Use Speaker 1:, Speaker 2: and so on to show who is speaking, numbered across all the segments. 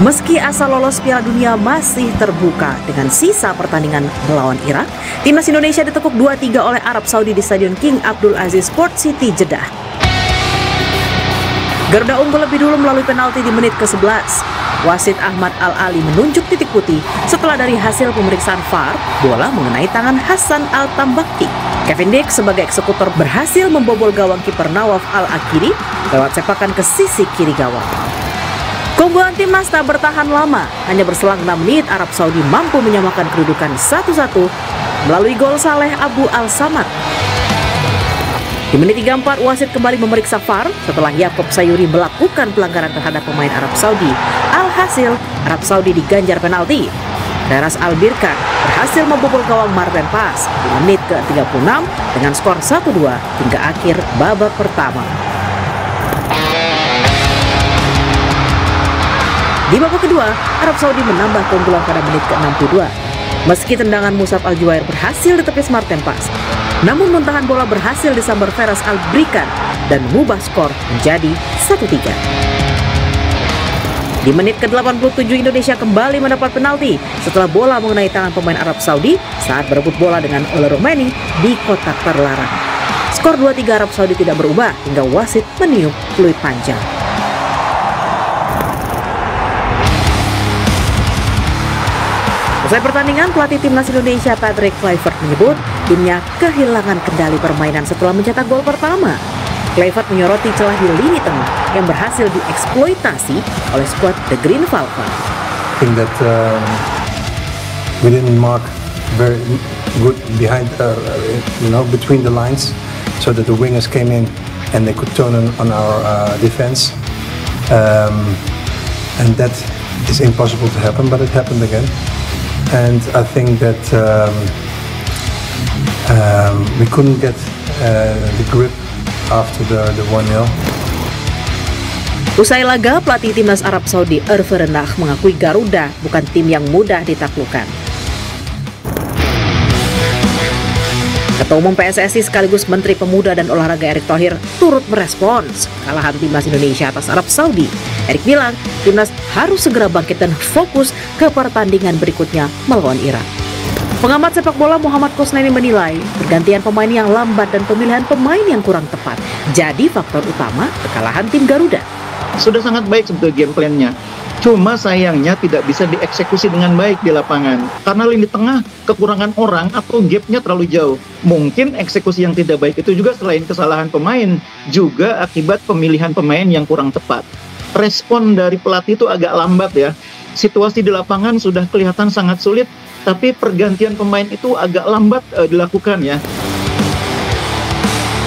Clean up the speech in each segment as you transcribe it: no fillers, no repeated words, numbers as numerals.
Speaker 1: Meski asa lolos Piala Dunia masih terbuka dengan sisa pertandingan melawan Irak, timnas Indonesia ditekuk 2-3 oleh Arab Saudi di Stadion King Abdul Aziz Sport City, Jeddah. Garuda unggul lebih dulu melalui penalti di menit ke-11. Wasit Ahmad Al-Ali menunjuk titik putih setelah dari hasil pemeriksaan VAR, bola mengenai tangan Hasan Al-Tambakti. Kevin Dick sebagai eksekutor berhasil membobol gawang kiper Nawaf Al-Akidi lewat sepakan ke sisi kiri gawang. Keunggulan timnas tak bertahan lama, hanya berselang 6 menit Arab Saudi mampu menyamakan kedudukan 1-1 melalui gol Saleh Abu Al-Samad. Di menit 34, wasit kembali memeriksa VAR setelah Yakob Sayuri melakukan pelanggaran terhadap pemain Arab Saudi. Alhasil, Arab Saudi diganjar penalti. Teras Albirkan berhasil membobol gawang Martin Pas di menit ke-36 dengan skor 1-2 hingga akhir babak pertama. Di babak kedua, Arab Saudi menambah keunggulan pada menit ke-62. Meski tendangan Musab Al-Juwair berhasil ditepis Martin Pas, namun muntahan bola berhasil disambar Feras Al-Brikan dan mengubah skor menjadi 1-3. Di menit ke-87 Indonesia kembali mendapat penalti setelah bola mengenai tangan pemain Arab Saudi saat berebut bola dengan Ole Romeni di kotak terlarang. Skor 2-3 Arab Saudi tidak berubah hingga wasit meniup peluit panjang. Usai pertandingan, pelatih timnas Indonesia Patrick Kluivert menyebut timnya kehilangan kendali permainan setelah mencetak gol pertama. Kluivert menyoroti celah di lini tengah yang berhasil dieksploitasi oleh skuad The Green Falcon.
Speaker 2: I think that we didn't mark very good behind, between the lines, so that the wingers came in and they could turn on our defense, and that is impossible to happen, but it happened again. And I think that we couldn't get the grip after the 1-0.
Speaker 1: Usai laga, pelatih timnas Arab Saudi Herve Rendah mengakui Garuda bukan tim yang mudah ditaklukkan. Ketua Umum PSSI sekaligus Menteri Pemuda dan Olahraga Erick Thohir turut merespons kekalahan timnas Indonesia atas Arab Saudi. Erick bilang timnas harus segera bangkit dan fokus ke pertandingan berikutnya melawan Irak. Pengamat sepak bola Muhammad Kusnaini menilai pergantian pemain yang lambat dan pemilihan pemain yang kurang tepat jadi faktor utama kekalahan tim Garuda.
Speaker 3: Sudah sangat baik sebetulnya game plan-nya. Cuma sayangnya tidak bisa dieksekusi dengan baik di lapangan. Karena lini tengah kekurangan orang atau gap-nya terlalu jauh. Mungkin eksekusi yang tidak baik itu juga selain kesalahan pemain, juga akibat pemilihan pemain yang kurang tepat. Respon dari pelatih itu agak lambat ya. Situasi di lapangan sudah kelihatan sangat sulit, tapi pergantian pemain itu agak lambat dilakukan ya.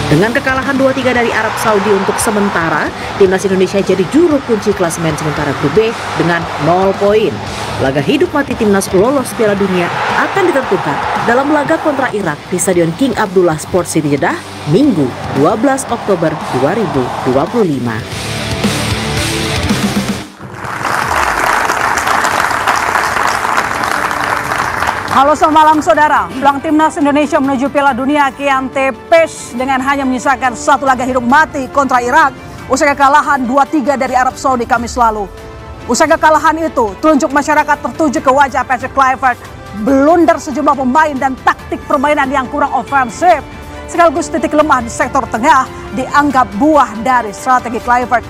Speaker 1: Dengan kekalahan 2-3 dari Arab Saudi untuk sementara, timnas Indonesia jadi juru kunci klasemen sementara Grup B dengan 0 poin. Laga hidup mati timnas lolos Piala Dunia akan ditentukan dalam laga kontra Irak di Stadion King Abdullah Sport City Jeddah, Minggu 12 Oktober 2025.
Speaker 4: Halo, selamat malam saudara. Belang timnas Indonesia menuju Piala Dunia kian tipis dengan hanya menyisakan satu laga hidup mati kontra Irak usai kekalahan 2-3 dari Arab Saudi Kamis lalu. Usai kekalahan itu, telunjuk masyarakat tertuju ke wajah Patrick Kluivert, blunder sejumlah pemain dan taktik permainan yang kurang ofensif, sekaligus titik lemah di sektor tengah dianggap buah dari strategi Kluivert.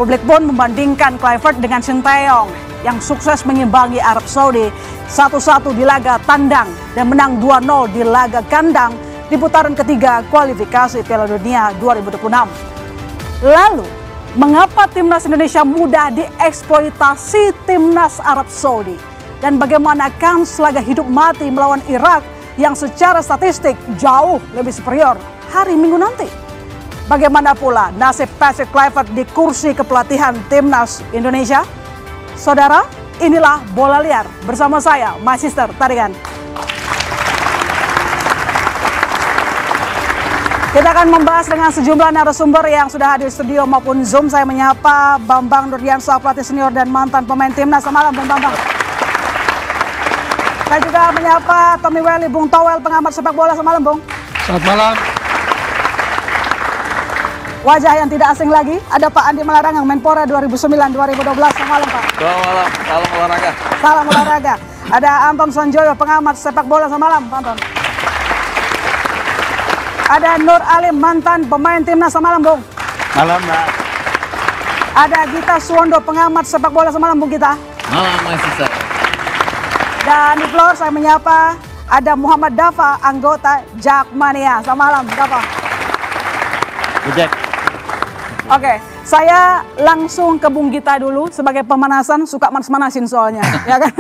Speaker 4: Publik pun membandingkan Kluivert dengan Sinteyong yang sukses mengimbangi Arab Saudi 1-1 di laga tandang dan menang 2-0 di laga kandang di putaran ketiga kualifikasi Piala Dunia 2026. Lalu, mengapa timnas Indonesia mudah dieksploitasi timnas Arab Saudi? Dan bagaimana kans laga hidup mati melawan Irak yang secara statistik jauh lebih superior hari Minggu nanti? Bagaimana pula nasib Patrick Kluivert di kursi kepelatihan timnas Indonesia? Saudara, inilah Bola Liar bersama saya, My Sister Tarigan. Kita akan membahas dengan sejumlah narasumber yang sudah hadir di studio maupun Zoom. Saya menyapa Bambang Nurdiansyah, pelatih senior dan mantan pemain timnas. Selamat malam, Bung Bambang. Saya juga menyapa Tommy Welly, Bung Towel, pengamat sepak bola. Selamat malam, Bung.
Speaker 5: Selamat malam.
Speaker 4: wajah yang tidak asing lagi, ada Pak Andi Malarangang, Menpora 2009-2012. Selamat malam, Pak.
Speaker 5: Selamat malam, salam olahraga.
Speaker 4: Salam olahraga. Ada Anton Sanjoyo, pengamat sepak bola. Selamat malam, Pak Anton. Ada Nur Alim, mantan pemain timnas. Selamat malam, Bung.
Speaker 5: Malam, Mbak.
Speaker 4: Ada Gita Suwondo, pengamat sepak bola. Selamat malam, Bung Gita.
Speaker 5: Malam, Mas Sisa.
Speaker 4: Dan di floor saya menyapa ada Muhammad Dafa, anggota Jakmania. Selamat malam, Dafa.
Speaker 5: Ujek.
Speaker 4: Oke, saya langsung ke Bung Gita dulu sebagai pemanasan, suka manas-manasin soalnya. Ya kan?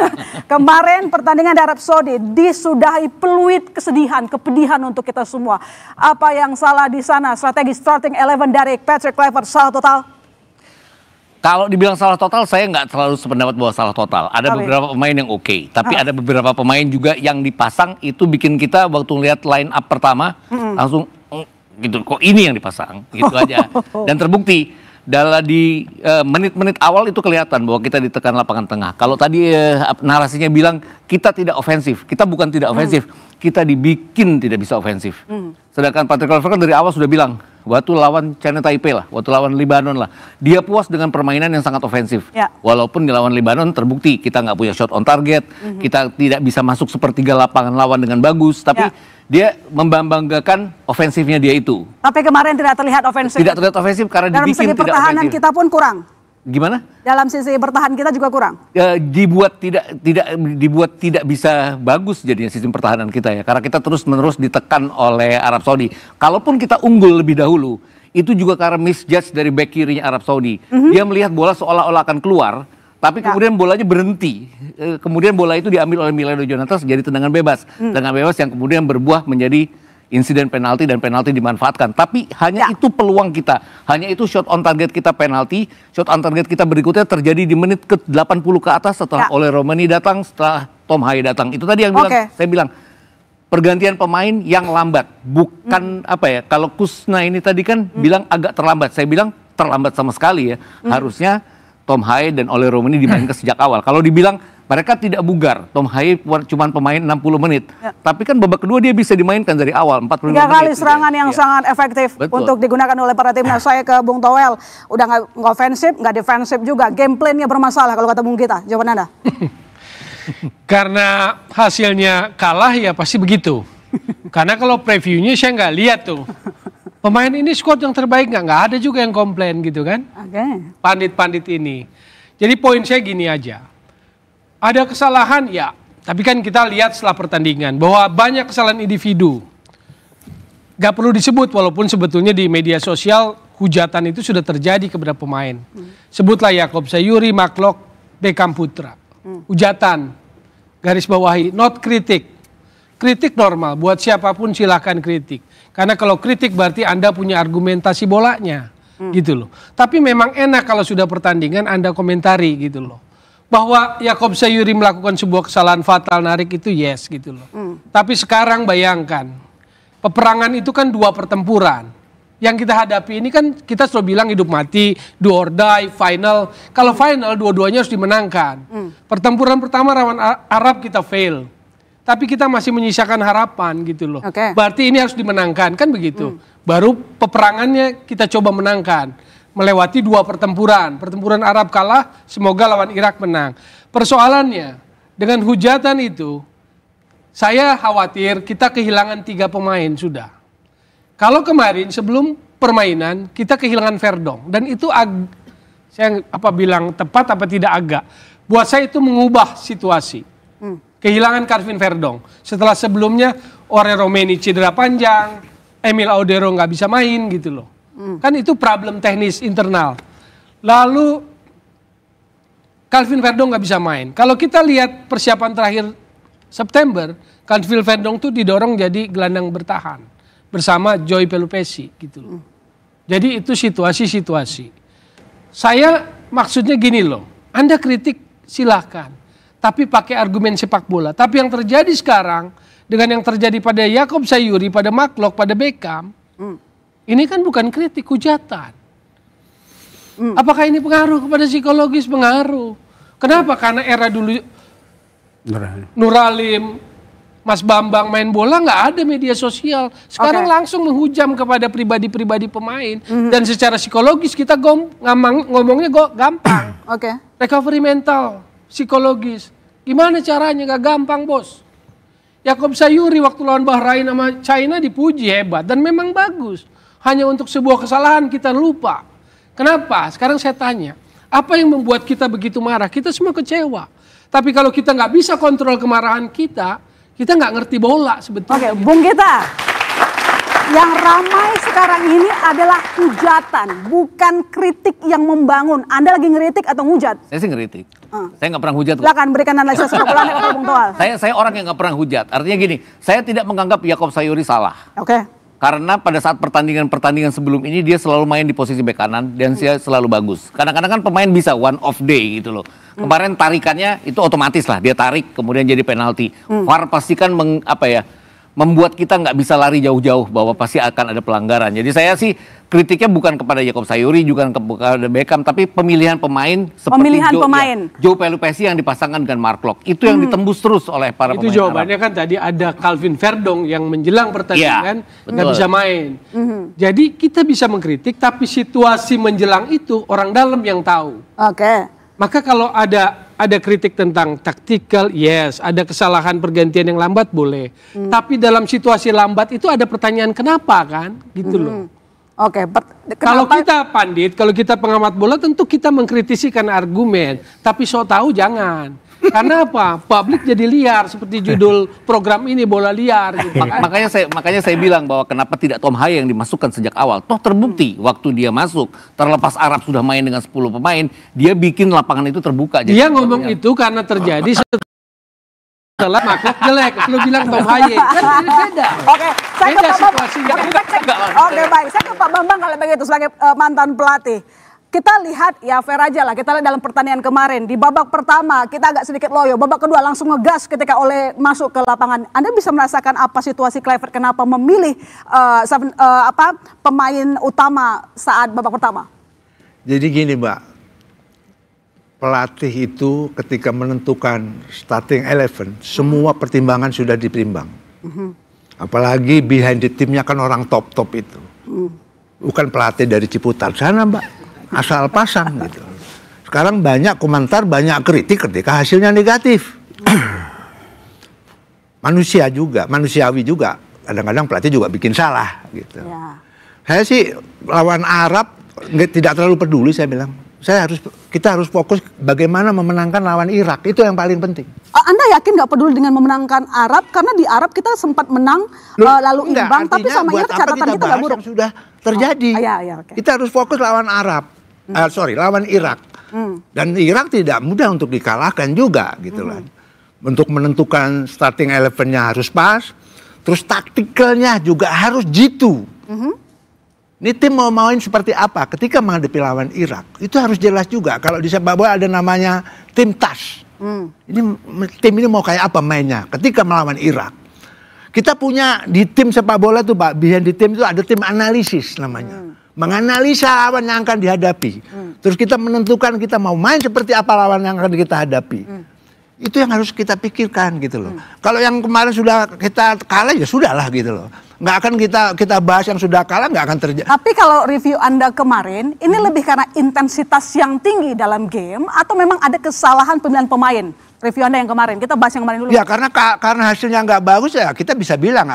Speaker 4: Kemarin pertandingan di Arab Saudi disudahi peluit kesedihan, kepedihan untuk kita semua. Apa yang salah di sana? Strategi starting 11 dari Patrick Kluivert salah total?
Speaker 5: Kalau dibilang salah total, saya nggak terlalu sependapat bahwa salah total. Ada beberapa pemain yang oke, tapi ada beberapa pemain juga yang dipasang itu bikin kita waktu lihat line up pertama langsung gitu, kok ini yang dipasang gitu aja. Dan terbukti di menit-menit awal itu kelihatan bahwa kita ditekan lapangan tengah. Kalau tadi narasinya bilang kita tidak ofensif, kita bukan tidak ofensif, kita dibikin tidak bisa ofensif. Sedangkan Patrick Kluivert kan dari awal sudah bilang waktu lawan China Taipei lah, waktu lawan Lebanon lah, dia puas dengan permainan yang sangat ofensif. Ya. Walaupun di lawan Lebanon terbukti kita nggak punya shot on target, kita tidak bisa masuk sepertiga lapangan lawan dengan bagus, tapi dia membanggakan ofensifnya dia itu.
Speaker 4: Tapi kemarin tidak terlihat ofensif.
Speaker 5: Tidak terlihat ofensif karena
Speaker 4: dalam
Speaker 5: dibikin
Speaker 4: segi
Speaker 5: tidak
Speaker 4: pertahanan
Speaker 5: ofensif.
Speaker 4: kita pun kurang.
Speaker 5: Gimana?
Speaker 4: Dalam sisi bertahan kita juga kurang.
Speaker 5: Dibuat tidak bisa bagus jadinya sistem pertahanan kita ya, karena kita terus-menerus ditekan oleh Arab Saudi. Kalaupun kita unggul lebih dahulu, itu juga karena misjudge dari back kirinya Arab Saudi. Dia melihat bola seolah-olah akan keluar, tapi kemudian bolanya berhenti. Kemudian bola itu diambil oleh Milano Jonatas jadi tendangan bebas. Tendangan bebas yang kemudian berbuah menjadi insiden penalti dan penalti dimanfaatkan. Tapi hanya itu peluang kita. Hanya itu shot on target kita penalti. Shot on target kita berikutnya terjadi di menit ke-80 ke atas setelah Ole Romani datang, setelah Tom Haye datang. Itu tadi yang bilang, saya bilang pergantian pemain yang lambat. Bukan apa ya, kalau Kusna ini tadi kan bilang agak terlambat. Saya bilang terlambat sama sekali ya. Harusnya Tom Haye dan Ole Romani dimainkan sejak awal. Kalau dibilang mereka tidak bugar, Tom Haye cuma pemain 60 menit. Tapi kan babak kedua dia bisa dimainkan dari awal, 45 menit.
Speaker 4: 3 kali serangan yang sangat efektif untuk digunakan oleh para timnas. Saya ke Bung Toel, udah nggak ofensif, nggak defensif juga. Game plan-nya bermasalah kalau kata Bung Gita. Jawaban Anda?
Speaker 6: Karena hasilnya kalah ya pasti begitu. Karena kalau previewnya saya nggak lihat tuh. Pemain ini squad yang terbaik nggak ada juga yang komplain gitu kan. Pandit-pandit ini. Jadi poin saya gini aja. Ada kesalahan ya, tapi kan kita lihat setelah pertandingan bahwa banyak kesalahan individu. Gak perlu disebut walaupun sebetulnya di media sosial hujatan itu sudah terjadi kepada pemain. Sebutlah Yaakob Sayuri, Maklok, Beckham Putra. Hujatan, garis bawahi, not kritik. Kritik normal, buat siapapun silahkan kritik. Karena kalau kritik berarti Anda punya argumentasi bolanya. Gitu loh. Tapi memang enak kalau sudah pertandingan Anda komentari gitu loh. Bahwa Yaakob Sayuri melakukan sebuah kesalahan fatal narik itu yes gitu loh. Tapi sekarang bayangkan, peperangan itu kan 2 pertempuran. Yang kita hadapi ini kan kita selalu bilang hidup mati, do or die, final. Kalau final dua-duanya harus dimenangkan. Pertempuran pertama lawan Arab kita fail. Tapi kita masih menyisakan harapan gitu loh. Berarti ini harus dimenangkan kan begitu. Baru peperangannya kita coba menangkan. Melewati 2 pertempuran. Pertempuran Arab kalah, semoga lawan Irak menang. Persoalannya, dengan hujatan itu, saya khawatir kita kehilangan 3 pemain sudah. Kalau kemarin sebelum permainan, kita kehilangan Verdong. Dan itu saya bilang tepat apa tidak agak. Buat saya itu mengubah situasi. Kehilangan Calvin Verdong. Setelah sebelumnya, Ole Romani cedera panjang, Emil Audero nggak bisa main gitu loh. Kan itu problem teknis internal. Lalu Calvin Verdong nggak bisa main. Kalau kita lihat persiapan terakhir September, Calvin Verdong tuh didorong jadi gelandang bertahan bersama Joy Pelupesi gitu loh. Jadi itu situasi-situasi. Saya maksudnya gini loh, Anda kritik silahkan, tapi pakai argumen sepak bola. Tapi yang terjadi sekarang dengan yang terjadi pada Yaakob Sayuri, pada Maklok, pada Beckham, ini kan bukan kritik, hujatan. Apakah ini pengaruh kepada psikologis? Pengaruh. Kenapa? Karena era dulu Nur Alim, Mas Bambang main bola nggak ada media sosial. Sekarang langsung menghujam kepada pribadi-pribadi pemain. Dan secara psikologis kita ngomongnya gampang. Recovery mental, psikologis. Gimana caranya? Gak gampang, bos. Yakob Sayuri waktu lawan Bahrain sama China dipuji hebat. Dan memang bagus. Hanya untuk sebuah kesalahan kita lupa. Kenapa? Sekarang saya tanya. Apa yang membuat kita begitu marah? Kita semua kecewa. Tapi kalau kita nggak bisa kontrol kemarahan kita nggak ngerti bola sebetulnya.
Speaker 4: Bung Gita, yang ramai sekarang ini adalah hujatan, bukan kritik yang membangun. Anda lagi ngeritik atau ngehujat?
Speaker 5: Saya sih ngeritik. Saya nggak pernah hujat.
Speaker 4: Silakan berikan analisis sepak bola kepada Bung Toal.
Speaker 5: Saya orang yang nggak pernah hujat. Artinya gini, saya tidak menganggap Yakob Sayuri salah. Karena pada saat pertandingan sebelum ini dia selalu main di posisi bek kanan dan dia selalu bagus. Kadang-kadang kan pemain bisa one off day gitu loh. Kemarin tarikannya itu otomatis lah, dia tarik kemudian jadi penalti. VAR pastikan membuat kita nggak bisa lari jauh-jauh bahwa pasti akan ada pelanggaran. Jadi saya sih kritiknya bukan kepada Yakob Sayuri, juga kepada Beckham, tapi pemilihan pemain seperti Joe Pelupessy yang dipasangkan dengan Mark Klok. Itu yang ditembus terus oleh para pemain.
Speaker 6: Itu jawabannya kan tadi ada Calvin Verdong yang menjelang pertandingan nggak bisa main. Jadi kita bisa mengkritik, tapi situasi menjelang itu orang dalam yang tahu. Maka kalau ada kritik tentang taktikal, yes. Ada kesalahan pergantian yang lambat, boleh. Tapi dalam situasi lambat itu ada pertanyaan kenapa kan? Gitu loh. Kalau kita pandit, kalau kita pengamat bola tentu kita mengkritisi karena argumen. Tapi so tahu jangan. Karena apa? Publik jadi liar seperti judul program ini, bola liar gitu.
Speaker 5: Makanya saya bilang bahwa kenapa tidak Tom Haye yang dimasukkan sejak awal. Toh terbukti waktu dia masuk, terlepas Arab sudah main dengan 10 pemain, dia bikin lapangan itu terbuka.
Speaker 6: Dia ngomong itu karena terjadi setelah Mark jelek. Lu bilang Tom Haye kan beda. Beda situasinya.
Speaker 4: Baik. Saya ke Pak Bambang kalau begitu sebagai mantan pelatih. Kita lihat ya fair aja lah, kita lihat dalam pertandingan kemarin. Di babak pertama kita agak sedikit loyo, babak kedua langsung ngegas ketika Ole masuk ke lapangan. Anda bisa merasakan apa situasi Kluivert kenapa memilih pemain utama saat babak pertama?
Speaker 7: Jadi gini Mbak, pelatih itu ketika menentukan starting 11, semua pertimbangan sudah ditimbang. Apalagi behind the team-nya kan orang top-top itu. Bukan pelatih dari Ciputat sana Mbak. Asal pasang gitu. Sekarang banyak komentar, banyak kritik ketika hasilnya negatif. Manusiawi juga. Kadang-kadang pelatih juga bikin salah gitu. Saya sih lawan Arab tidak terlalu peduli, saya bilang. Kita harus fokus bagaimana memenangkan lawan Irak, itu yang paling penting.
Speaker 4: Anda yakin nggak peduli dengan memenangkan Arab? Karena di Arab kita sempat menang lalu imbang, tapi sama Irak catatan kita nggak buruk.
Speaker 7: Yang sudah terjadi. Kita harus fokus lawan Arab. Lawan Irak. Dan Irak tidak mudah untuk dikalahkan juga gitu lah. Untuk menentukan starting 11-nya harus pas, terus taktikalnya juga harus jitu. Ini tim mau main seperti apa ketika menghadapi lawan Irak. Itu harus jelas juga. Kalau di sepak bola ada namanya tim TAS. Tim ini mau kayak apa mainnya ketika melawan Irak. Kita punya di tim sepak bola tuh Pak, behind the team itu ada tim analisis namanya. Menganalisa lawan yang akan dihadapi. Terus kita menentukan kita mau main seperti apa lawan yang akan kita hadapi. Itu yang harus kita pikirkan gitu loh. Kalau yang kemarin sudah kita kalah ya sudahlah gitu loh. Nggak akan kita bahas yang sudah kalah, nggak akan terjadi.
Speaker 4: Tapi kalau review Anda kemarin, ini lebih karena intensitas yang tinggi dalam game atau memang ada kesalahan pemilihan pemain? Review Anda yang kemarin, kita bahas yang kemarin dulu.
Speaker 7: Ya karena hasilnya nggak bagus ya kita bisa bilang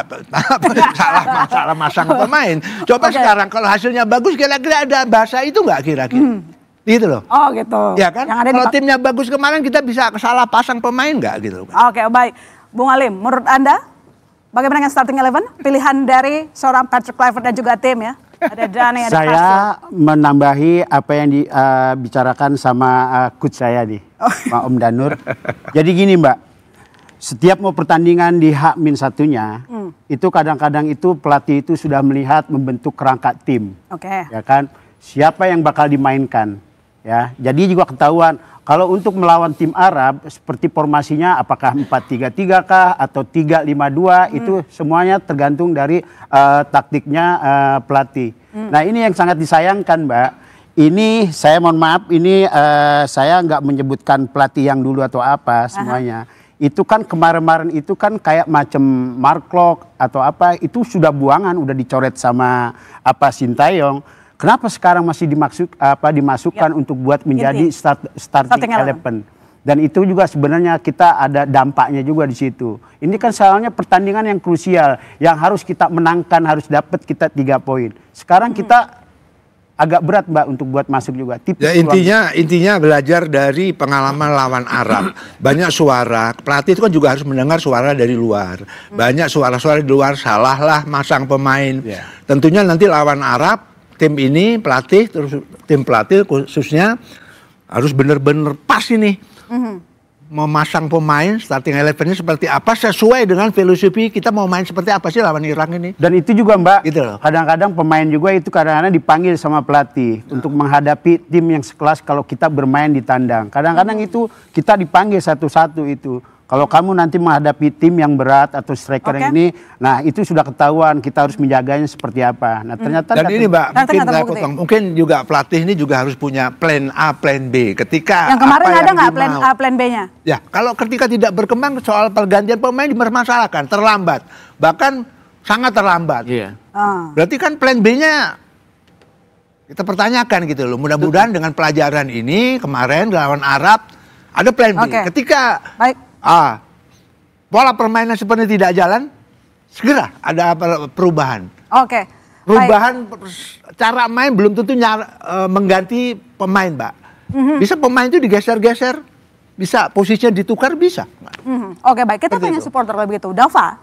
Speaker 7: salah masang pemain. Coba sekarang kalau hasilnya bagus kira-kira ada bahasa itu nggak kira-kira? Gitu loh.
Speaker 4: Oh gitu.
Speaker 7: Ya kan? Kalau timnya bagus kemarin kita bisa salah pasang pemain nggak gitu kan?
Speaker 4: Oke, baik. Bung Alim, menurut Anda bagaimana dengan starting 11? Pilihan dari seorang Patrick Kluivert dan juga tim ya? Ada Dani, ada
Speaker 8: saya menambahi apa yang dibicarakan sama coach saya nih, Pak Om Danur. Jadi gini Mbak, setiap mau pertandingan di H-1-nya, itu kadang-kadang itu pelatih itu sudah melihat membentuk kerangka tim. Ya kan, siapa yang bakal dimainkan. Ya, jadi juga ketahuan kalau untuk melawan tim Arab seperti formasinya apakah 4-3-3 kah atau 3-5-2 itu semuanya tergantung dari taktiknya pelatih. Nah ini yang sangat disayangkan Mbak. Ini saya mohon maaf ini saya nggak menyebutkan pelatih yang dulu atau apa semuanya. itu kan kemarin-kemarin itu kan kayak macam Mark Klok atau apa, itu sudah buangan, udah dicoret sama Sintayong. Kenapa sekarang masih dimasukkan untuk buat menjadi starting 11? Dan itu juga sebenarnya kita ada dampaknya juga di situ. Ini kan soalnya pertandingan yang krusial, yang harus kita menangkan, harus dapat kita 3 poin. Sekarang kita agak berat Mbak untuk buat masuk juga.
Speaker 7: Ya, intinya belajar dari pengalaman lawan Arab. Banyak suara, pelatih itu kan juga harus mendengar suara dari luar. Banyak suara-suara di luar, salahlah masang pemain. Tentunya nanti lawan Arab, tim ini pelatih, terus tim pelatih khususnya harus benar-benar pas ini. Memasang pemain starting 11-nya seperti apa sesuai dengan filosofi kita mau main seperti apa sih lawan Irak ini.
Speaker 8: Dan itu juga Mbak,
Speaker 7: gitu loh.
Speaker 8: Kadang-kadang pemain juga itu kadang-kadang dipanggil sama pelatih untuk menghadapi tim yang sekelas kalau kita bermain di tandang. Kadang-kadang itu kita dipanggil satu-satu itu. Kalau kamu nanti menghadapi tim yang berat atau striker yang ini, nah itu sudah ketahuan kita harus menjaganya seperti apa. Nah ternyata
Speaker 7: dan ini Mbak, mungkin juga pelatih ini juga harus punya plan A, plan B. Ketika
Speaker 4: yang kemarin ada nggak plan A, plan B-nya?
Speaker 7: Ya, kalau ketika tidak berkembang soal pergantian pemain dipermasalahkan, terlambat, bahkan sangat terlambat. Berarti kan plan B-nya kita pertanyakan gitu loh. Mudah-mudahan dengan pelajaran ini kemarin lawan Arab ada plan B. Ketika pola permainan seperti tidak jalan, segera ada perubahan. Perubahan cara main belum tentu mengganti pemain, Mbak. Bisa pemain itu digeser-geser, bisa posisinya ditukar, bisa.
Speaker 4: Baik, kita tanya supporter kalau begitu. Dava,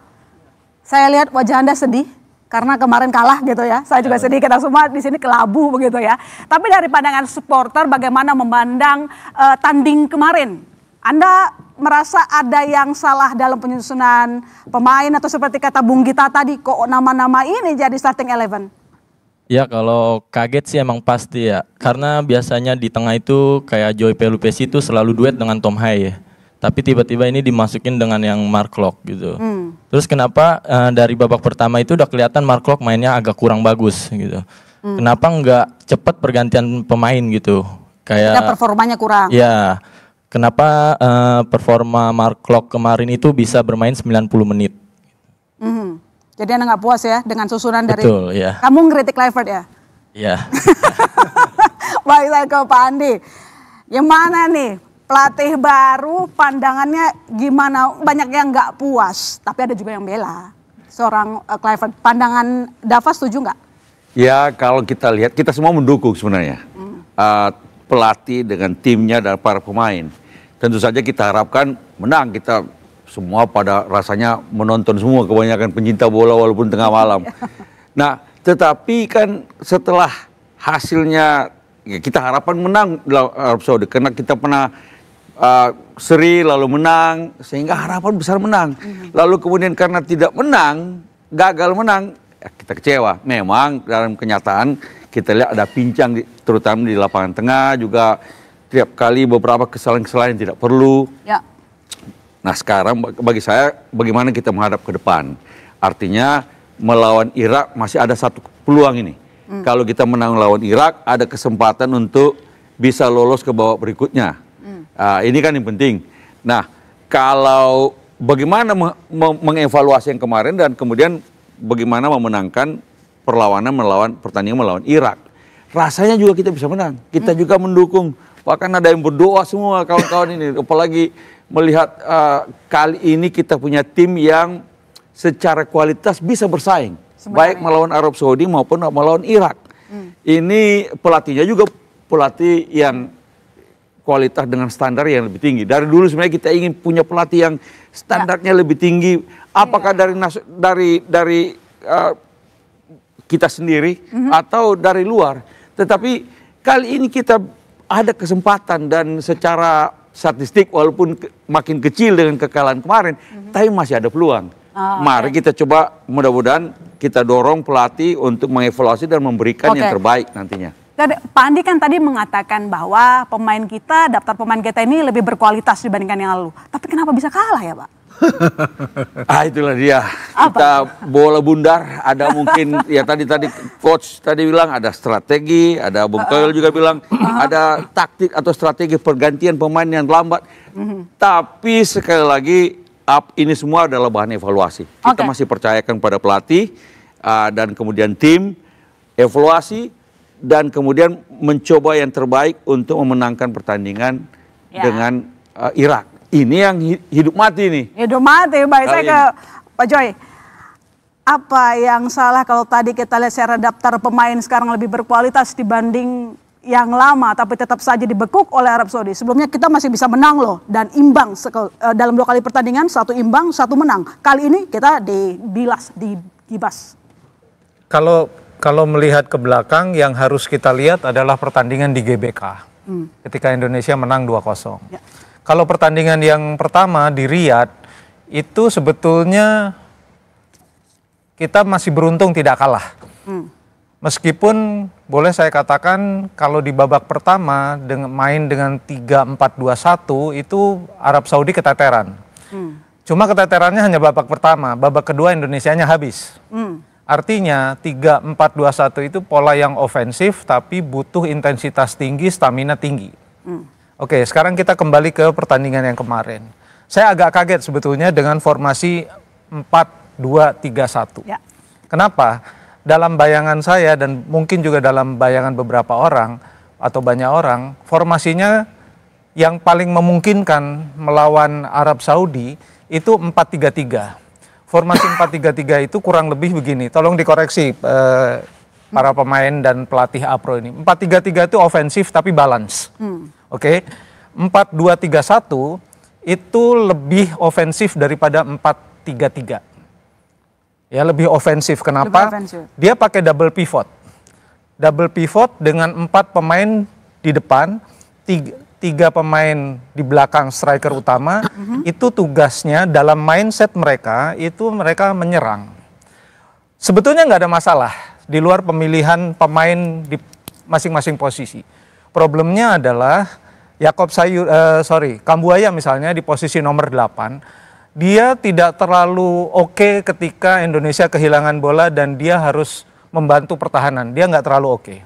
Speaker 4: saya lihat wajah Anda sedih karena kemarin kalah gitu ya. Saya juga sedih, kita semua di sini kelabu begitu ya. Tapi dari pandangan supporter, bagaimana memandang tanding kemarin? Anda merasa ada yang salah dalam penyusunan pemain atau seperti kata Bung Gita tadi, kok nama-nama ini jadi starting 11?
Speaker 9: Ya kalau kaget sih emang pasti ya. Karena biasanya di tengah itu kayak Joy Pelupesi itu selalu duet dengan Tom Hai ya. Tapi tiba-tiba ini dimasukin dengan yang Mark Klok gitu. Terus kenapa dari babak pertama itu udah kelihatan Mark Klok mainnya agak kurang bagus gitu. Kenapa nggak cepat pergantian pemain gitu? Kayak
Speaker 4: performanya kurang.
Speaker 9: Ya. Kenapa performa Mark Klok kemarin itu bisa bermain 90 menit?
Speaker 4: Jadi Anda nggak puas ya dengan susunan dari...
Speaker 9: Betul, ya.
Speaker 4: Kamu ngeritik Kluivert ya?
Speaker 9: Iya.
Speaker 4: Baik, saya ke Pak Andi. Gimana nih pelatih baru, pandangannya gimana? Banyak yang nggak puas, tapi ada juga yang bela. Seorang Kluivert, pandangan Dava setuju nggak?
Speaker 5: Ya kalau kita lihat, kita semua mendukung sebenarnya. Pelatih dengan timnya dan para pemain. Tentu saja kita harapkan menang. Kita semua pada rasanya menonton semua, kebanyakan pencinta bola walaupun tengah malam. Nah, tetapi kan setelah hasilnya ya kita harapkan menang Arab Saudi karena kita pernah seri lalu menang sehingga harapan besar menang. Lalu kemudian karena tidak menang, gagal menang, ya kita kecewa. Memang dalam kenyataan kita lihat ada pincang terutama di lapangan tengah juga tiap kali beberapa kesalahan-kesalahan yang tidak perlu. Ya. Nah sekarang bagi saya bagaimana kita menghadap ke depan. Artinya melawan Irak masih ada satu peluang ini. Kalau kita menang lawan Irak ada kesempatan untuk bisa lolos ke babak berikutnya. Ini kan yang penting. Nah kalau bagaimana mengevaluasi yang kemarin dan kemudian bagaimana memenangkan pertandingan melawan Irak. Rasanya juga kita bisa menang. Kita juga mendukung. Bahkan ada yang berdoa semua kawan-kawan ini. Apalagi melihat kali ini kita punya tim yang secara kualitas bisa bersaing. Baik melawan Arab Saudi maupun melawan Irak. Ini pelatihnya juga pelatih yang kualitas dengan standar yang lebih tinggi. Dari dulu sebenarnya kita ingin punya pelatih yang standarnya lebih tinggi. Apakah dari kita sendiri atau dari luar. Tetapi kali ini kita ada kesempatan dan secara statistik walaupun makin kecil dengan kekalahan kemarin, tapi masih ada peluang. Mari kita coba, mudah-mudahan kita dorong pelatih untuk mengevaluasi dan memberikan yang terbaik nantinya.
Speaker 4: Pak Andi kan tadi mengatakan bahwa daftar pemain kita ini lebih berkualitas dibandingkan yang lalu. Tapi kenapa bisa kalah ya Pak?
Speaker 10: Itulah dia. Kita bola bundar, ada mungkin ya tadi coach tadi bilang ada strategi, ada Bung Toel juga bilang ada taktik atau strategi pergantian pemain yang lambat. Tapi sekali lagi ini semua adalah bahan evaluasi. Kita masih percayakan pada pelatih dan kemudian tim evaluasi dan kemudian mencoba yang terbaik untuk memenangkan pertandingan dengan Irak. Ini yang hidup mati nih. Hidup mati.
Speaker 4: Baik, saya ke Pak Joy. Apa yang salah kalau tadi kita lihat secara daftar pemain sekarang lebih berkualitas dibanding yang lama, tapi tetap saja dibekuk oleh Arab Saudi. Sebelumnya kita masih bisa menang loh dan imbang dalam 2 kali pertandingan, 1 imbang, 1 menang. Kali ini kita digibas.
Speaker 11: Kalau melihat ke belakang, yang harus kita lihat adalah pertandingan di GBK. Ketika Indonesia menang 2-0. Ya. Kalau pertandingan yang pertama di Riyadh, itu sebetulnya kita masih beruntung tidak kalah. Meskipun boleh saya katakan kalau di babak pertama main dengan 3-4-2-1 itu Arab Saudi keteteran. Cuma keteterannya hanya babak pertama, babak kedua Indonesianya habis. Artinya 3-4-2-1 itu pola yang ofensif tapi butuh intensitas tinggi, stamina tinggi. Oke, sekarang kita kembali ke pertandingan yang kemarin. Saya agak kaget sebetulnya dengan formasi 4-2-3-1. Ya. Kenapa? Dalam bayangan saya dan mungkin juga dalam bayangan beberapa orang atau banyak orang, formasinya yang paling memungkinkan melawan Arab Saudi itu 4-3-3. Formasi 4-3-3 itu kurang lebih begini, tolong dikoreksi para pemain dan pelatih APRO ini. 4-3-3 itu ofensif tapi balance. Oke. 4-2-3-1 itu lebih ofensif daripada 4-3-3. Ya, lebih ofensif. Kenapa? Dia pakai double pivot. Double pivot dengan 4 pemain di depan, 3 pemain di belakang striker utama. Itu tugasnya dalam mindset mereka, itu mereka menyerang. Sebetulnya nggak ada masalah di luar pemilihan pemain di masing-masing posisi. Problemnya adalah Kambuaya misalnya di posisi nomor 8, dia tidak terlalu oke ketika Indonesia kehilangan bola dan dia harus membantu pertahanan. Dia nggak terlalu oke.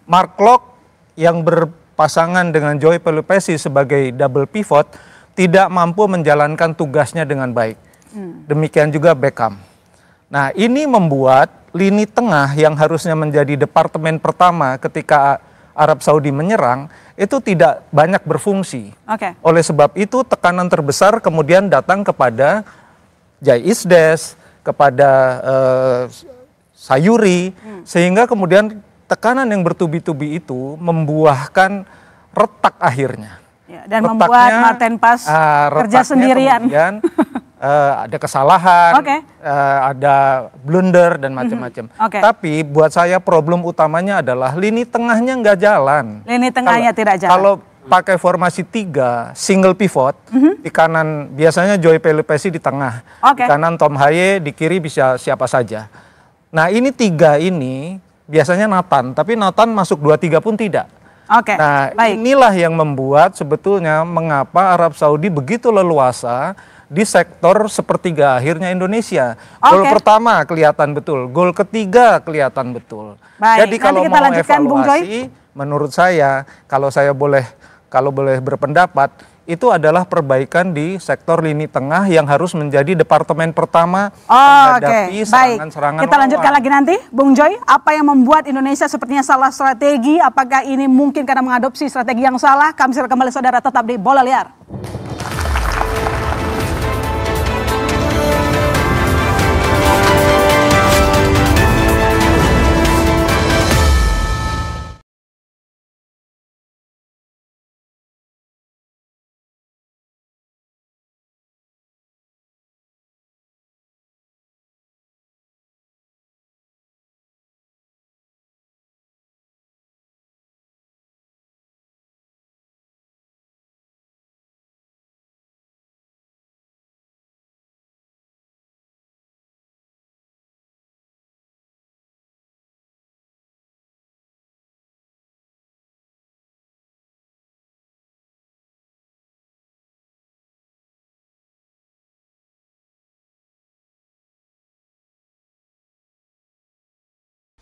Speaker 11: Mark Locke yang berpasangan dengan Joy Pelupesi sebagai double pivot tidak mampu menjalankan tugasnya dengan baik. Demikian juga Beckham. Nah, ini membuat lini tengah yang harusnya menjadi departemen pertama ketika Arab Saudi menyerang itu tidak banyak berfungsi. Oleh sebab itu tekanan terbesar kemudian datang kepada Jai Isdes, kepada Sayuri, sehingga kemudian tekanan yang bertubi-tubi itu membuahkan retak akhirnya.
Speaker 4: Ya, dan membuat Martin Paes kerja sendirian. Kemudian,
Speaker 11: ada kesalahan, ada blunder dan macam-macam. Tapi buat saya problem utamanya adalah lini tengahnya nggak jalan.
Speaker 4: Lini tengahnya tidak jalan.
Speaker 11: Kalau pakai formasi 3 single pivot, di kanan biasanya Joy Pelupesi di tengah, di kanan Tom Haye, di kiri bisa siapa saja. Nah ini 3 ini biasanya Nathan, tapi Nathan masuk 2-3 pun tidak. Nah inilah yang membuat sebetulnya mengapa Arab Saudi begitu leluasa di sektor sepertiga akhirnya Indonesia. Gol pertama kelihatan betul, gol ketiga kelihatan betul. Jadi kalau mau evaluasi, menurut saya kalau boleh berpendapat, itu adalah perbaikan di sektor lini tengah yang harus menjadi departemen pertama menghadapi serangan-serangan.
Speaker 4: Kita lanjutkan lagi nanti, Bung Joy. Apa yang membuat Indonesia sepertinya salah strategi? Apakah ini mungkin karena mengadopsi strategi yang salah? Kami segera kembali saudara, tetap di Bola Liar.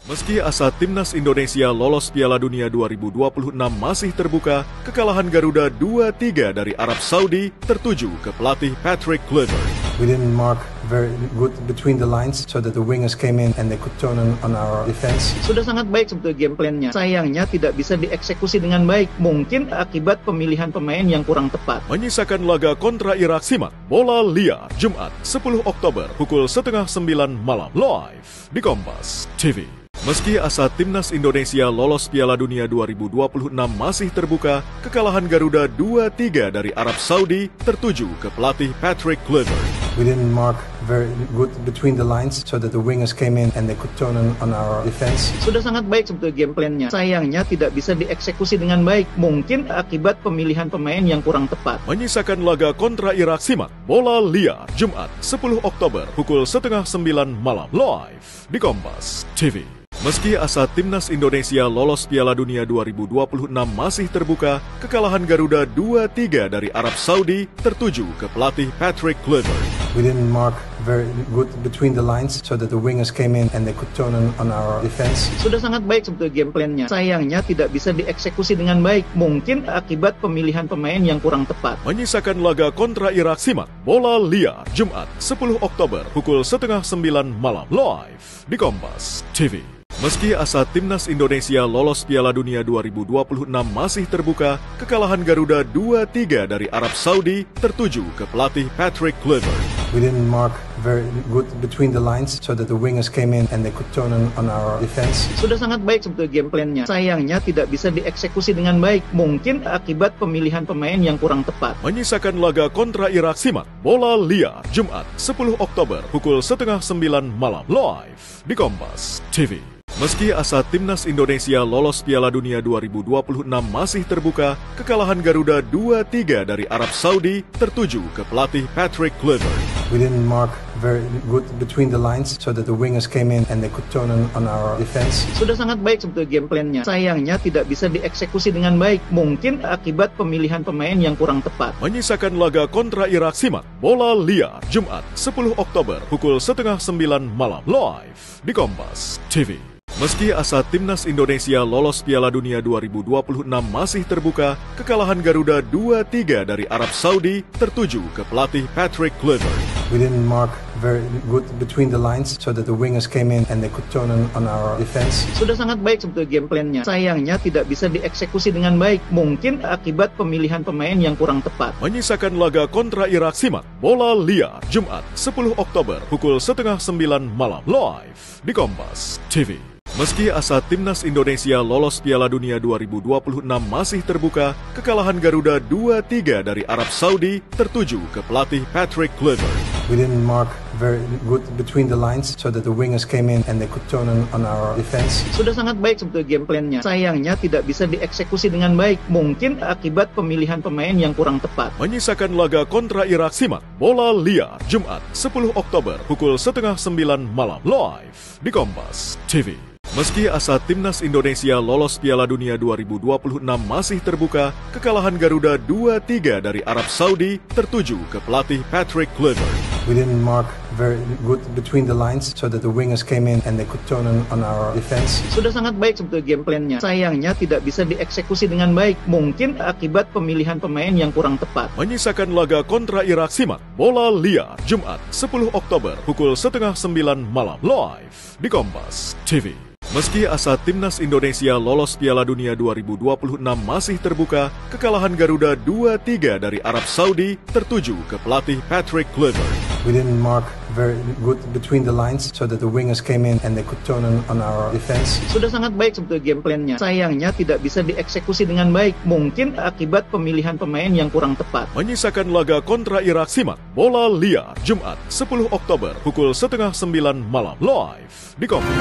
Speaker 12: Meski asa timnas Indonesia lolos Piala Dunia 2026 masih terbuka, kekalahan Garuda 2-3 dari Arab Saudi tertuju ke pelatih Patrick Kluivert.
Speaker 2: We didn't mark very good between the lines so that the wingers came in and they could turn on our defense.
Speaker 3: Sudah sangat baik sebetulnya game plan-nya. Sayangnya tidak bisa dieksekusi dengan baik. Mungkin akibat pemilihan pemain yang kurang tepat.
Speaker 12: Menyisakan laga kontra Irak, simak Bola Liar Jumat 10 Oktober pukul 8:30 malam live di Kompas TV. Meski asa timnas Indonesia lolos Piala Dunia 2026 masih terbuka, kekalahan Garuda 2-3 dari Arab Saudi tertuju ke pelatih Patrick Kluivert.
Speaker 2: We didn't mark very good between the lines so that the wingers came in and they could turn on our defense.
Speaker 3: Sudah sangat baik sebetulnya game plan-nya. Sayangnya tidak bisa dieksekusi dengan baik. Mungkin akibat pemilihan pemain yang kurang tepat.
Speaker 12: Menyisakan laga kontra Irak, simak Bola Liar Jumat 10 Oktober pukul 8:30 malam live di Kompas TV. Meski asa timnas Indonesia lolos Piala Dunia 2026 masih terbuka, kekalahan Garuda 2-3 dari Arab Saudi tertuju ke pelatih Patrick Kluivert.
Speaker 2: We didn't mark very good between the lines so that the wingers came in and they could turn on our defense.
Speaker 3: Sudah sangat baik sebetulnya game plan-nya. Sayangnya tidak bisa dieksekusi dengan baik. Mungkin akibat pemilihan pemain yang kurang tepat.
Speaker 12: Menyisakan laga kontra Irak, simak Bola Liar Jumat 10 Oktober pukul 8:30 malam live di Kompas TV. Meski asa timnas Indonesia lolos Piala Dunia 2026 masih terbuka, kekalahan Garuda 2-3 dari Arab Saudi tertuju ke pelatih Patrick Kluivert.
Speaker 2: We didn't mark very good between the lines so that the wingers came in and they could turn on our defense.
Speaker 3: Sudah sangat baik sebetulnya game plan-nya. Sayangnya tidak bisa dieksekusi dengan baik. Mungkin akibat pemilihan pemain yang kurang tepat.
Speaker 12: Menyisakan laga kontra Irak, simak Bola Liar Jumat 10 Oktober pukul 8:30 malam live di Kompas TV. Meski asa timnas Indonesia lolos Piala Dunia 2026 masih terbuka, kekalahan Garuda 2-3 dari Arab Saudi tertuju ke pelatih Patrick Kluivert.
Speaker 2: We didn't mark very good between the lines so that the wingers came in and they could turn on our defense.
Speaker 3: Sudah sangat baik sebetulnya game plan-nya. Sayangnya tidak bisa dieksekusi dengan baik. Mungkin akibat pemilihan pemain yang kurang tepat.
Speaker 12: Menyisakan laga kontra Irak, simak Bola Liar Jumat 10 Oktober pukul 8:30 malam live di Kompas TV. Meski asa timnas Indonesia lolos Piala Dunia 2026 masih terbuka, kekalahan Garuda 2-3 dari Arab Saudi tertuju ke pelatih Patrick Kluivert.
Speaker 2: We didn't mark very good between the lines so that the wingers came in and they could turn on our defense.
Speaker 3: Sudah sangat baik sebetulnya game plan-nya. Sayangnya tidak bisa dieksekusi dengan baik. Mungkin akibat pemilihan pemain yang kurang tepat.
Speaker 12: Menyisakan laga kontra Irak, simak Bola Liar Jumat 10 Oktober pukul 8:30 malam live di Kompas TV. Meski asa timnas Indonesia lolos Piala Dunia 2026 masih terbuka, kekalahan Garuda 2-3 dari Arab Saudi tertuju ke pelatih Patrick Kluivert.
Speaker 2: We didn't mark very good between the lines so that the wingers came in and they could turn on our defense.
Speaker 3: Sudah sangat baik sebetulnya game plan-nya. Sayangnya tidak bisa dieksekusi dengan baik. Mungkin akibat pemilihan pemain yang kurang tepat.
Speaker 12: Menyisakan laga kontra Irak, simak Bola Liar Jumat 10 Oktober pukul 8:30 malam live di Kompas TV. Meski asa timnas Indonesia lolos Piala Dunia 2026 masih terbuka, kekalahan Garuda 2-3 dari Arab Saudi tertuju ke pelatih Patrick Kluivert.
Speaker 2: We didn't mark very good between the lines so that the wingers came in and they could turn on our defense.
Speaker 3: Sudah sangat baik sebetulnya game plan-nya. Sayangnya tidak bisa dieksekusi dengan baik. Mungkin akibat pemilihan pemain yang kurang tepat.
Speaker 12: Menyisakan laga kontra Irak, simak Bola Liar Jumat 10 Oktober pukul 8:30 malam live di Kompas TV. Meski asa timnas Indonesia lolos Piala Dunia 2026 masih terbuka, kekalahan Garuda 2-3 dari Arab Saudi tertuju ke pelatih Patrick Kluivert.
Speaker 2: We didn't mark very good between the lines so that the wingers came in and they could turn on our defense.
Speaker 3: Sudah sangat baik sebetulnya game plan-nya. Sayangnya tidak bisa dieksekusi dengan baik. Mungkin akibat pemilihan pemain yang kurang tepat.
Speaker 12: Menyisakan laga kontra Irak, simak Bola Liar Jumat 10 Oktober pukul 8:30 malam live di Kompas.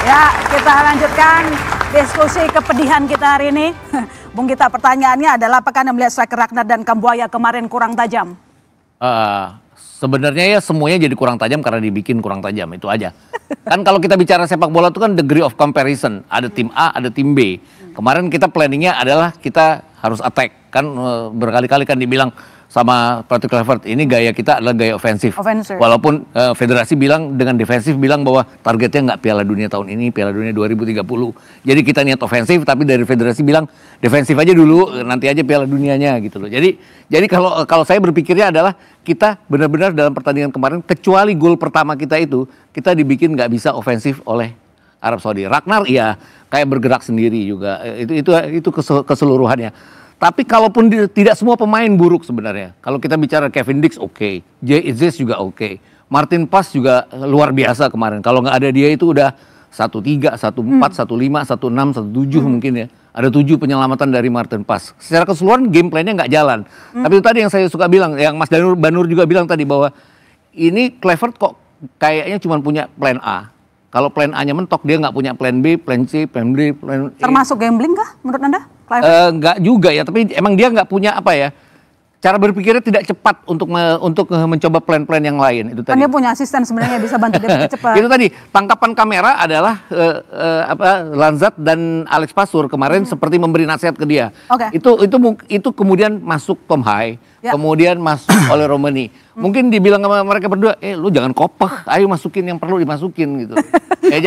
Speaker 4: Ya, kita lanjutkan diskusi kepedihan kita hari ini. Bung Gita, pertanyaannya adalah apakah Anda melihat striker Ragnar dan Kambuaya kemarin kurang tajam?
Speaker 5: Sebenarnya ya semuanya jadi kurang tajam karena dibikin kurang tajam, itu aja. Kan kalau kita bicara sepak bola itu kan degree of comparison. Ada tim A, ada tim B. Kemarin kita planningnya adalah kita harus attack. Kan berkali-kali kan dibilang sama Patrick Kluivert, ini gaya kita adalah gaya ofensif. Walaupun federasi bilang dengan defensif bilang bahwa targetnya nggak Piala Dunia tahun ini, Piala Dunia 2030. Jadi kita niat ofensif, tapi dari federasi bilang defensif aja dulu, nanti aja Piala Dunianya gitu loh. Jadi kalau saya berpikirnya adalah kita benar-benar dalam pertandingan kemarin, kecuali gol pertama kita itu, kita dibikin nggak bisa ofensif oleh Arab Saudi. Ragnar ya kayak bergerak sendiri juga. Itu keseluruhannya. Tapi kalaupun tidak semua pemain buruk sebenarnya. Kalau kita bicara Kevin Dix oke, Jay Izzes juga oke, Martin Paes juga luar biasa kemarin. Kalau nggak ada dia itu udah 1-3, 1-4, 1-5, 1-6, 1-7 mungkin ya. Ada 7 penyelamatan dari Martin Paes. Secara keseluruhan game plan-nya nggak jalan. Tapi itu tadi yang saya suka bilang, yang Mas Banur juga bilang tadi bahwa ini Kluivert kok kayaknya cuma punya plan A. Kalau plan A-nya mentok, dia nggak punya plan B, plan C, plan D, plan E.
Speaker 4: Termasuk gambling kah menurut Anda?
Speaker 5: Nggak juga ya, tapi emang dia nggak punya apa ya, cara berpikirnya tidak cepat untuk mencoba plan-plan yang lain. Itu tadi.
Speaker 4: Kan dia punya asisten sebenarnya bisa bantu dia cepat.
Speaker 5: Itu tadi, tangkapan kamera adalah Lanzat dan Alex Pasur kemarin seperti memberi nasihat ke dia. Itu kemudian masuk Tom Hai, kemudian masuk oleh Romani. Mungkin dibilang sama mereka berdua, lu jangan kopeh, ayo masukin yang perlu dimasukin gitu. Jadi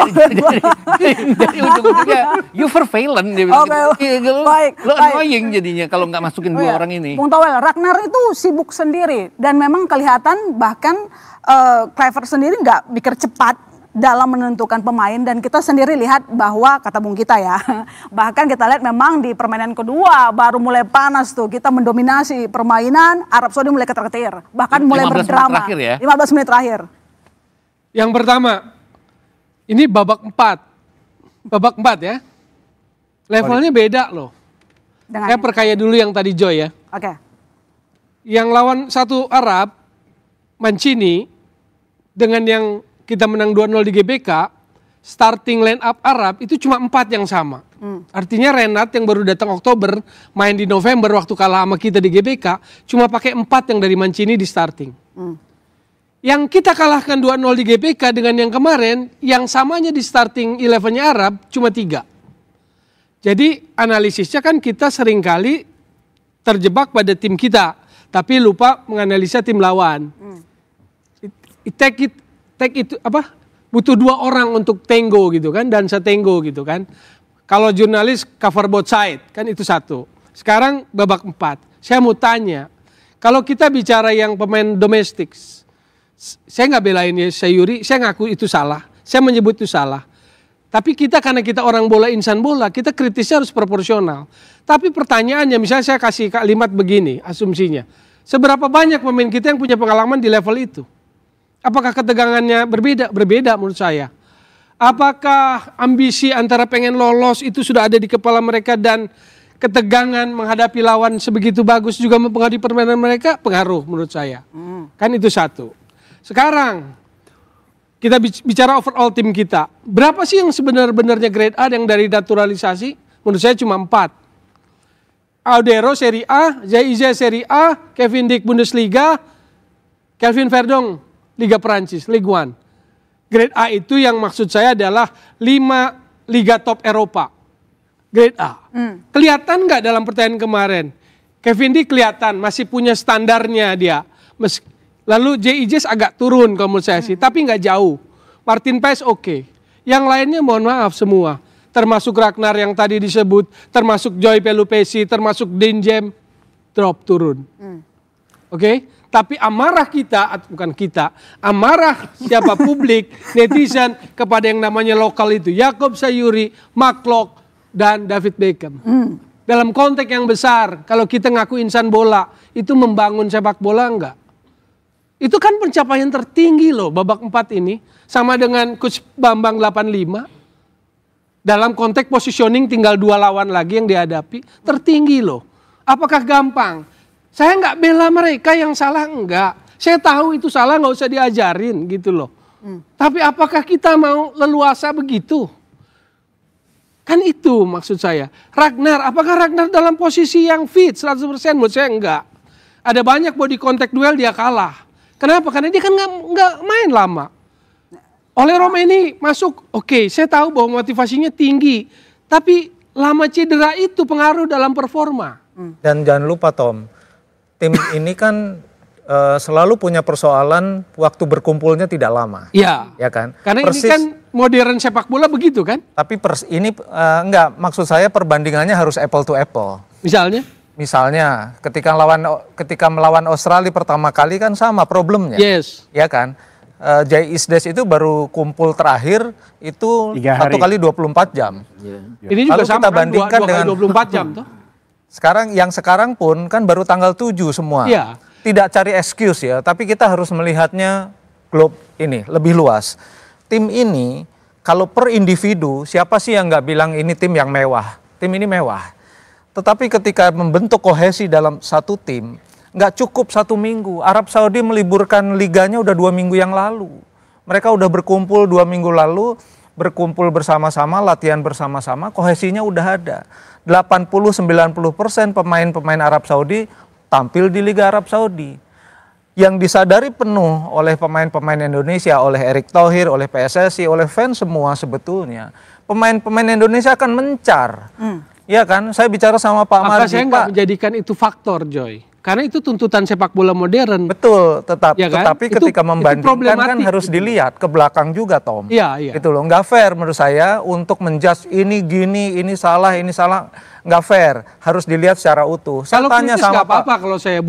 Speaker 5: ujung-ujungnya you surveillance dia bilang gitu. Lu annoying jadinya kalau nggak masukin dua orang ini.
Speaker 4: Bung Towel, Ragnar itu sibuk sendiri dan memang kelihatan bahkan Kluivert sendiri nggak mikir cepat dalam menentukan pemain, dan kita sendiri lihat bahwa kata Bung kita ya, bahkan kita lihat memang di permainan kedua baru mulai panas tuh, kita mendominasi permainan, Arab Saudi mulai ketar-ketir, bahkan mulai berdrama. 15 menit terakhir.
Speaker 6: Yang pertama, ini babak 4 ya, levelnya beda loh. Saya perkaya dulu yang tadi Joy ya. Yang lawan satu Arab, Mancini, dengan yang kita menang 2-0 di GBK, starting line up Arab itu cuma 4 yang sama. Artinya Renat yang baru datang Oktober, main di November waktu kalah sama kita di GBK, cuma pakai 4 yang dari Mancini di starting. Yang kita kalahkan 2-0 di GBK dengan yang kemarin, yang samanya di starting 11-nya Arab cuma 3. Jadi analisisnya kan kita seringkali terjebak pada tim kita, tapi lupa menganalisa tim lawan. Butuh 2 orang untuk tango gitu kan, dansa tango gitu kan. Kalau jurnalis cover both side kan itu satu. Sekarang babak 4. Saya mau tanya, kalau kita bicara yang pemain domestik, saya nggak belain ya Sayuri, saya ngaku itu salah, saya menyebut itu salah. Tapi kita karena kita orang bola, insan bola, kita kritisnya harus proporsional. Tapi pertanyaannya, misalnya saya kasih kalimat begini, asumsinya, seberapa banyak pemain kita yang punya pengalaman di level itu? Apakah ketegangannya berbeda? Berbeda menurut saya. Apakah ambisi antara pengen lolos itu sudah ada di kepala mereka dan ketegangan menghadapi lawan sebegitu bagus juga mempengaruhi permainan mereka? Pengaruh menurut saya. Kan itu satu. Sekarang kita bicara overall tim kita. Berapa sih yang sebenarnya grade A yang dari naturalisasi? Menurut saya cuma 4. Audero Serie A, Jay Izzes Serie A, Kevin Dix Bundesliga, Kelvin Verdong Liga Perancis, Ligue 1. Grade A itu yang maksud saya adalah 5 liga top Eropa. Grade A. Kelihatan nggak dalam pertandingan kemarin? Kevin Dix kelihatan masih punya standarnya dia. Lalu Jay Izzes agak turun kalau menurut saya sih, tapi nggak jauh. Martin Paes oke. Yang lainnya mohon maaf semua. Termasuk Ragnar yang tadi disebut, termasuk Joy Pelupesi, termasuk Dinjem, drop turun. Oke? Tapi amarah kita, bukan kita, amarah siapa publik, netizen kepada yang namanya lokal itu. Jakob Sayuri, Mark Klok, dan David Beckham. Dalam konteks yang besar, kalau kita ngaku insan bola, itu membangun sepak bola enggak? Itu kan pencapaian tertinggi loh babak 4 ini. Sama dengan Coach Bambang 85. Dalam konteks positioning tinggal 2 lawan lagi yang dihadapi. Tertinggi loh. Apakah gampang? Saya nggak bela mereka yang salah, enggak. Saya tahu itu salah, nggak usah diajarin gitu loh. Tapi apakah kita mau leluasa begitu? Kan itu maksud saya. Ragnar, apakah Ragnar dalam posisi yang fit 100%? Menurut saya enggak. Ada banyak body contact duel dia kalah. Kenapa? Karena dia kan nggak main lama. Oleh Romani masuk, oke, saya tahu bahwa motivasinya tinggi. Tapi lama cedera itu pengaruh dalam performa.
Speaker 11: Dan jangan lupa Tom, tim ini kan selalu punya persoalan waktu berkumpulnya tidak lama.
Speaker 6: Iya.
Speaker 11: Ya kan?
Speaker 6: Karena ini kan modern sepak bola begitu kan?
Speaker 11: Tapi ini enggak, maksud saya perbandingannya harus apple to apple. Misalnya ketika melawan Australia pertama kali kan sama problemnya.
Speaker 6: Yes.
Speaker 11: Ya kan? Jai Isdes itu baru kumpul terakhir itu 1 kali 24 jam.
Speaker 6: Ini juga
Speaker 11: lalu
Speaker 6: sama
Speaker 11: kita bandingkan dengan
Speaker 6: 24 jam tuh.
Speaker 11: Sekarang pun kan baru tanggal 7 semua.
Speaker 6: Iya.
Speaker 11: Tidak cari excuse ya, tapi kita harus melihatnya globe ini lebih luas. Tim ini kalau per individu siapa sih yang nggak bilang ini tim yang mewah? Tim ini mewah. Tetapi ketika membentuk kohesi dalam satu tim, nggak cukup 1 minggu. Arab Saudi meliburkan liganya udah 2 minggu yang lalu. Mereka udah berkumpul 2 minggu lalu, berkumpul bersama-sama, latihan bersama-sama, kohesinya udah ada. 80-90% pemain-pemain Arab Saudi tampil di Liga Arab Saudi. Yang disadari penuh oleh pemain-pemain Indonesia, oleh Erick Thohir, oleh PSSI, oleh fans semua sebetulnya. Pemain-pemain Indonesia akan mencar. Ya kan, saya bicara sama Pak Marji.
Speaker 6: Maka saya nggak menjadikan itu faktor, Joy. Karena itu tuntutan sepak bola modern.
Speaker 11: Betul, tetapi ketika membandingkan kan harus dilihat ke belakang juga, Tom.
Speaker 6: Iya.
Speaker 11: Itu loh, nggak fair menurut saya untuk menjudge ini gini, ini salah, nggak fair. Harus dilihat secara utuh.
Speaker 6: Kalau kritis nggak apa-apa kalau saya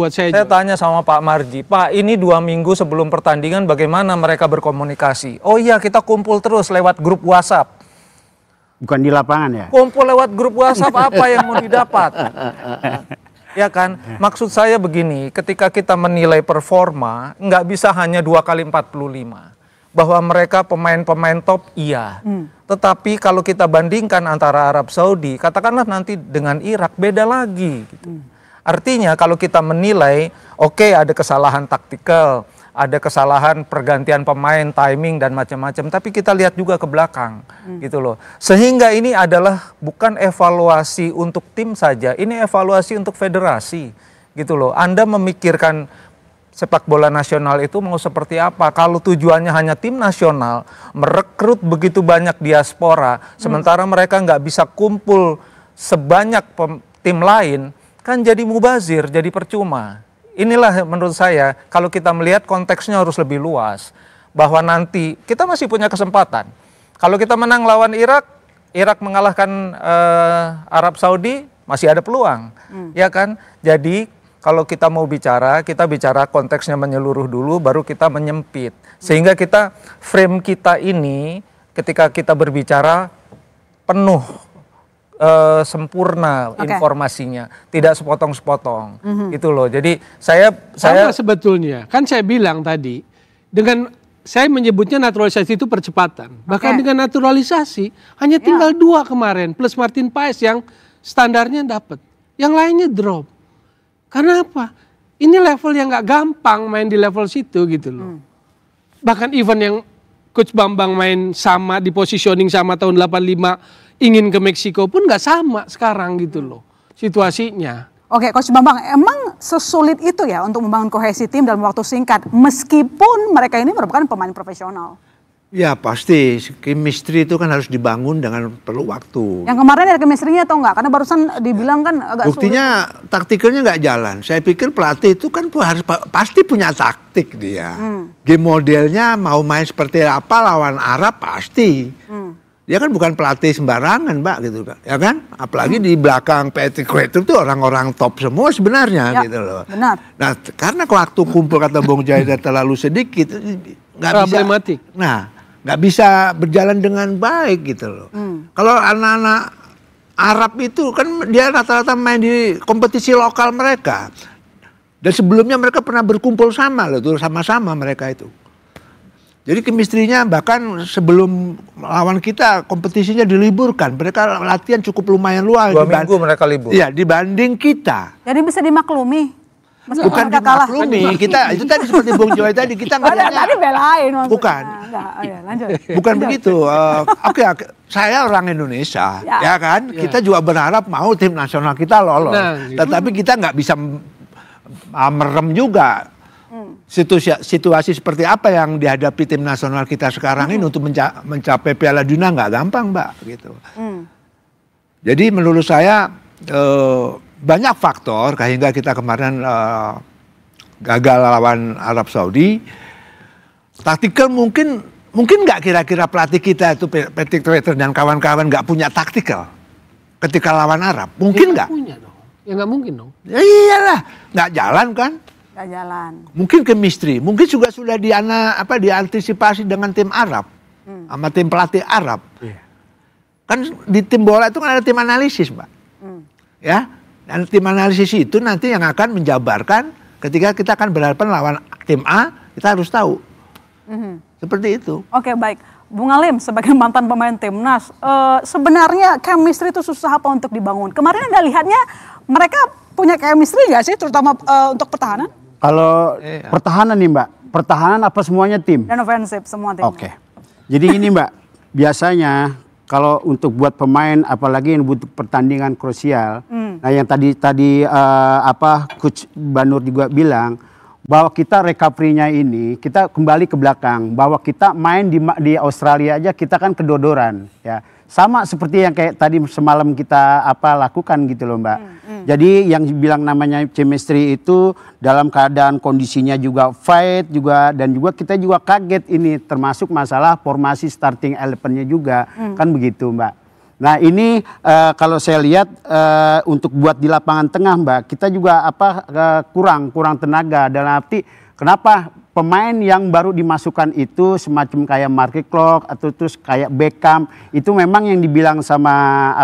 Speaker 11: tanya sama Pak Marji, Pak, ini 2 minggu sebelum pertandingan bagaimana mereka berkomunikasi? Oh iya, kita kumpul terus lewat grup WhatsApp.
Speaker 8: Bukan di lapangan ya?
Speaker 11: Kumpul lewat grup WhatsApp apa yang mau didapat? Ya kan, maksud saya begini, ketika kita menilai performa, nggak bisa hanya 2 kali 45. Bahwa mereka pemain-pemain top, iya. Tetapi kalau kita bandingkan antara Arab Saudi, katakanlah nanti dengan Irak, beda lagi. Gitu. Artinya kalau kita menilai, oke, ada kesalahan taktikal, ada kesalahan pergantian pemain, timing dan macam-macam, tapi kita lihat juga ke belakang, gitu loh. Sehingga ini adalah bukan evaluasi untuk tim saja, ini evaluasi untuk federasi, gitu loh. Anda memikirkan sepak bola nasional itu mau seperti apa? Kalau tujuannya hanya tim nasional, merekrut begitu banyak diaspora, sementara mereka nggak bisa kumpul sebanyak tim lain, kan jadi mubazir, jadi percuma. Inilah menurut saya kalau kita melihat konteksnya harus lebih luas. Bahwa nanti kita masih punya kesempatan. Kalau kita menang lawan Irak, Irak mengalahkan Arab Saudi, masih ada peluang. Ya kan? Jadi kalau kita mau bicara, kita bicara konteksnya menyeluruh dulu, baru kita menyempit. Sehingga kita, frame kita ini ketika kita berbicara penuh, sempurna informasinya, tidak sepotong-sepotong, itu loh. Jadi saya
Speaker 6: sebetulnya kan saya bilang tadi dengan saya menyebutnya naturalisasi itu percepatan. Bahkan dengan naturalisasi hanya tinggal 2 kemarin plus Martin Paes yang standarnya dapat, yang lainnya drop. Karena apa? Ini level yang nggak gampang main di level situ gitu loh. Bahkan event yang Coach Bambang main sama di positioning sama tahun 85 ingin ke Meksiko pun nggak sama sekarang gitu loh situasinya.
Speaker 4: Oke, Coach Bambang, emang sesulit itu ya untuk membangun kohesi tim dalam waktu singkat meskipun mereka ini merupakan pemain profesional?
Speaker 7: Ya pasti, chemistry itu kan harus dibangun dengan perlu waktu.
Speaker 4: Yang kemarin ada chemistry-nya atau enggak? Karena barusan dibilang kan agak
Speaker 7: buktinya sulit. Taktikalnya nggak jalan. Saya pikir pelatih itu kan harus pasti punya taktik dia. Game modelnya mau main seperti apa lawan Arab pasti. Dia kan bukan pelatih sembarangan, Mbak, gitu kan. Ya kan? Apalagi di belakang Patrick Creator itu orang-orang top semua sebenarnya gitu loh.
Speaker 4: Benar.
Speaker 7: Nah, karena waktu kumpul kata Bung Jaida terlalu sedikit, nggak bisa. Nah, nggak bisa berjalan dengan baik gitu loh. Kalau anak-anak Arab itu kan dia rata-rata main di kompetisi lokal mereka. Dan sebelumnya mereka pernah berkumpul sama loh, tuh sama-sama mereka itu. Jadi chemistry-nya bahkan sebelum lawan kita kompetisinya diliburkan. Mereka latihan cukup lumayan luas.
Speaker 11: 2 minggu mereka libur.
Speaker 7: Iya, dibanding kita.
Speaker 4: Jadi bisa dimaklumi.
Speaker 7: Bukan dimaklumi, kita itu tadi seperti Bung Joy tadi kita ngelihatnya.
Speaker 4: Tadi belain maksudnya.
Speaker 7: Bukan.
Speaker 4: Lanjut.
Speaker 7: Bukan begitu. Oke, saya orang Indonesia, ya kan? Kita juga berharap mau tim nasional kita lolos. Tetapi kita nggak bisa merem juga. Situasi seperti apa yang dihadapi tim nasional kita sekarang ini untuk mencapai Piala Dunia nggak gampang, Mbak, gitu. Jadi menurut saya banyak faktor sehingga kita kemarin gagal lawan Arab Saudi. Taktikal mungkin nggak kira-kira pelatih kita itu Patrick Kluivert dan kawan-kawan nggak punya taktikal ketika lawan Arab? Mungkin nggak?
Speaker 6: Punya dong. Ya nggak mungkin dong.
Speaker 7: Ya iyalah, nggak jalan kan?
Speaker 4: Nggak jalan.
Speaker 7: Mungkin chemistry, mungkin juga sudah diantisipasi dengan tim Arab, sama tim pelatih Arab. Kan di tim bola itu kan ada tim analisis, Mbak. Ya, dan tim analisis itu nanti yang akan menjabarkan ketika kita akan berhadapan lawan tim A, kita harus tahu. Seperti itu.
Speaker 4: Oke, baik. Bung Alim, sebagai mantan pemain timnas, sebenarnya chemistry itu susah apa untuk dibangun? Kemarin Anda lihatnya mereka punya chemistry nggak sih, terutama untuk pertahanan?
Speaker 8: Kalau pertahanan nih Mbak, pertahanan apa semuanya tim?
Speaker 4: Dan ofensif, semua tim.
Speaker 8: Oke. Jadi gini Mbak, biasanya kalau untuk buat pemain, apalagi yang butuh pertandingan krusial, nah yang tadi Coach Banur juga bilang, bahwa kita recovery-nya ini, kita kembali ke belakang, bahwa kita main di Australia aja kita kan kedodoran, ya. Sama seperti yang kayak tadi semalam kita lakukan gitu loh Mbak. Jadi yang bilang namanya chemistry itu dalam keadaan kondisinya juga fight juga, dan juga kita juga kaget ini termasuk masalah formasi starting 11-nya juga, kan begitu Mbak. Nah ini kalau saya lihat untuk buat di lapangan tengah Mbak, kita juga kurang tenaga, dalam arti kenapa pemain yang baru dimasukkan itu semacam kayak Mark Klok atau terus kayak Beckham itu memang yang dibilang sama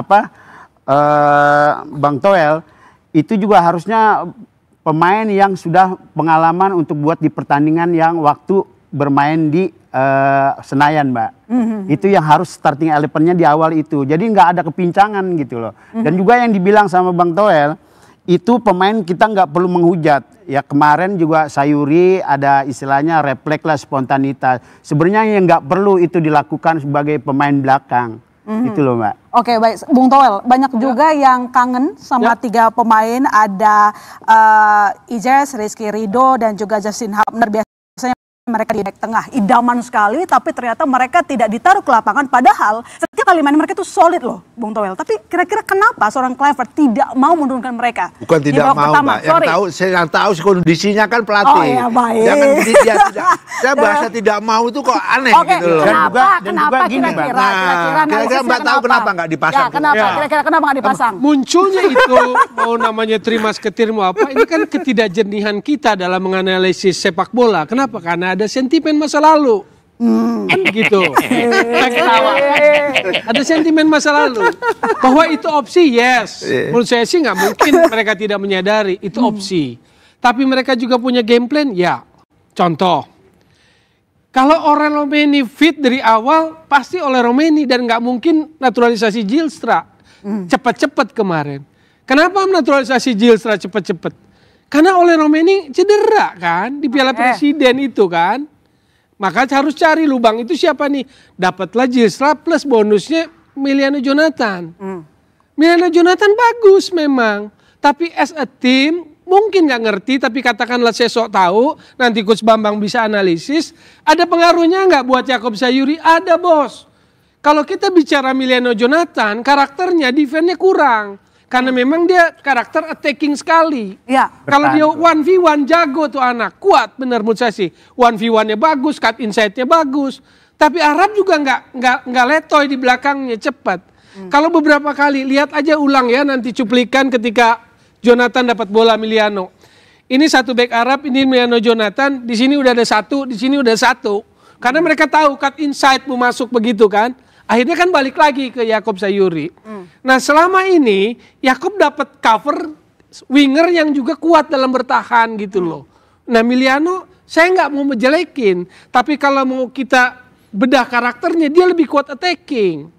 Speaker 8: Bang Toel itu juga harusnya pemain yang sudah pengalaman untuk buat di pertandingan yang waktu bermain di Senayan Mbak. Itu yang harus starting 11-nya di awal itu. Jadi nggak ada kepincangan gitu loh. Dan juga yang dibilang sama Bang Toel, itu pemain kita nggak perlu menghujat. Ya kemarin juga Sayuri ada istilahnya refleks lah, spontanitas. Sebenarnya yang nggak perlu itu dilakukan sebagai pemain belakang. Itu loh Mbak.
Speaker 4: Oke, baik, Bung Toel, banyak juga yang kangen sama tiga pemain, ada Ijes, Rizky Ridho, dan juga Justin Hubner. Biasanya mereka di back tengah, idaman sekali, tapi ternyata mereka tidak ditaruh ke lapangan, padahal setiap kali main mereka itu solid loh, Bung Toel. Tapi kira-kira kenapa seorang Kluivert tidak mau menurunkan mereka?
Speaker 7: Bukan tidak mau Mbak, yang tahu kondisinya kan pelatih.
Speaker 4: Oh ya, baik.
Speaker 7: Jangan saya bahasa tidak mau itu kok aneh gitu loh.
Speaker 4: Kenapa
Speaker 7: kira-kira Mbak tahu kenapa nggak dipasang?
Speaker 4: Kira-kira kenapa nggak dipasang?
Speaker 6: Munculnya itu, mau namanya Trimas Ketir mau apa, ini kan ketidakjernihan kita dalam menganalisis sepak bola. Kenapa? Karena ada sentimen masa lalu. Kan gitu. Ada sentimen masa lalu. Bahwa itu opsi, yes. Menurut saya sih nggak mungkin mereka tidak menyadari itu opsi. Tapi mereka juga punya game plan, ya. Contoh, kalau Aurel Romeni fit dari awal, pasti oleh Romeni, dan nggak mungkin naturalisasi Zylstra cepat-cepat kemarin. Kenapa naturalisasi Zylstra cepat-cepat? Karena oleh Romeni cedera kan di Piala Presiden itu kan. Maka harus cari lubang itu siapa nih? Dapatlah Zylstra plus bonusnya Emiliano Jonathan. Emiliano Jonathan bagus memang. Tapi as a team mungkin nggak ngerti, tapi katakanlah saya sok tahu, nanti Coach Bambang bisa analisis. Ada pengaruhnya nggak buat Jakob Sayuri? Ada bos. Kalau kita bicara Emiliano Jonathan, karakternya defense-nya kurang. Karena memang dia karakter attacking sekali.
Speaker 4: Ya.
Speaker 6: Kalau dia 1v1 jago tuh anak, kuat bener menurut saya sih. 1v1-nya bagus, cut inside-nya bagus. Tapi Arab juga nggak letoy di belakangnya, cepat. Kalau beberapa kali, lihat aja ulang ya nanti cuplikan ketika Jonathan dapat bola Emiliano. Ini satu back Arab, ini Emiliano Jonathan, di sini udah ada satu, di sini udah satu. Karena mereka tahu cut inside mau masuk begitu kan. Akhirnya kan balik lagi ke Jakob Sayuri. Nah selama ini Jakob dapat cover winger yang juga kuat dalam bertahan gitu loh. Nah Emiliano saya nggak mau menjelekin, tapi kalau mau kita bedah karakternya dia lebih kuat attacking.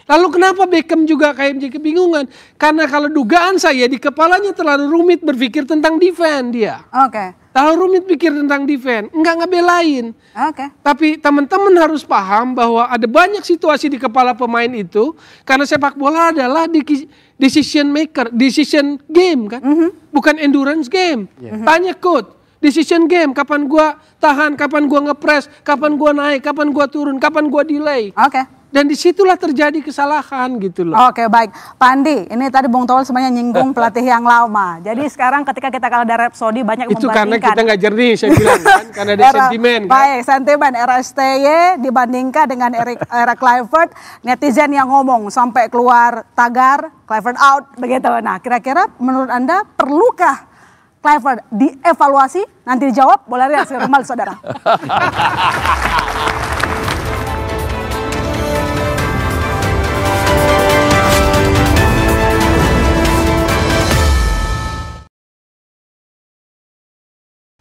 Speaker 6: Lalu kenapa Beckham juga kayak menjadi kebingungan? Karena kalau dugaan saya di kepalanya terlalu rumit berpikir tentang defense dia. Terlalu rumit pikir tentang defense, enggak ngebelain. Tapi teman-teman harus paham bahwa ada banyak situasi di kepala pemain itu, karena sepak bola adalah decision maker, decision game kan, bukan endurance game. Tanya coach, decision game, kapan gua tahan, kapan gua ngepres, kapan gua naik, kapan gua turun, kapan gua delay. Dan disitulah terjadi kesalahan gitu loh.
Speaker 4: Oke, baik. Pak Andi, ini tadi Bung Toel sebenarnya nyinggung pelatih yang lama. Jadi sekarang ketika kita kalah dari Arab Saudi banyak
Speaker 6: itu
Speaker 4: membandingkan.
Speaker 6: Itu karena kita nggak jernih, saya bilang kan. Karena ada sentimen kan.
Speaker 4: Baik, sentimen era STY dibandingkan dengan era Kluivert. Netizen yang ngomong sampai keluar tagar, Kluivert out, begitu. Nah, kira-kira menurut Anda perlukah Kluivert dievaluasi? Nanti dijawab, boleh lihat kembali saudara.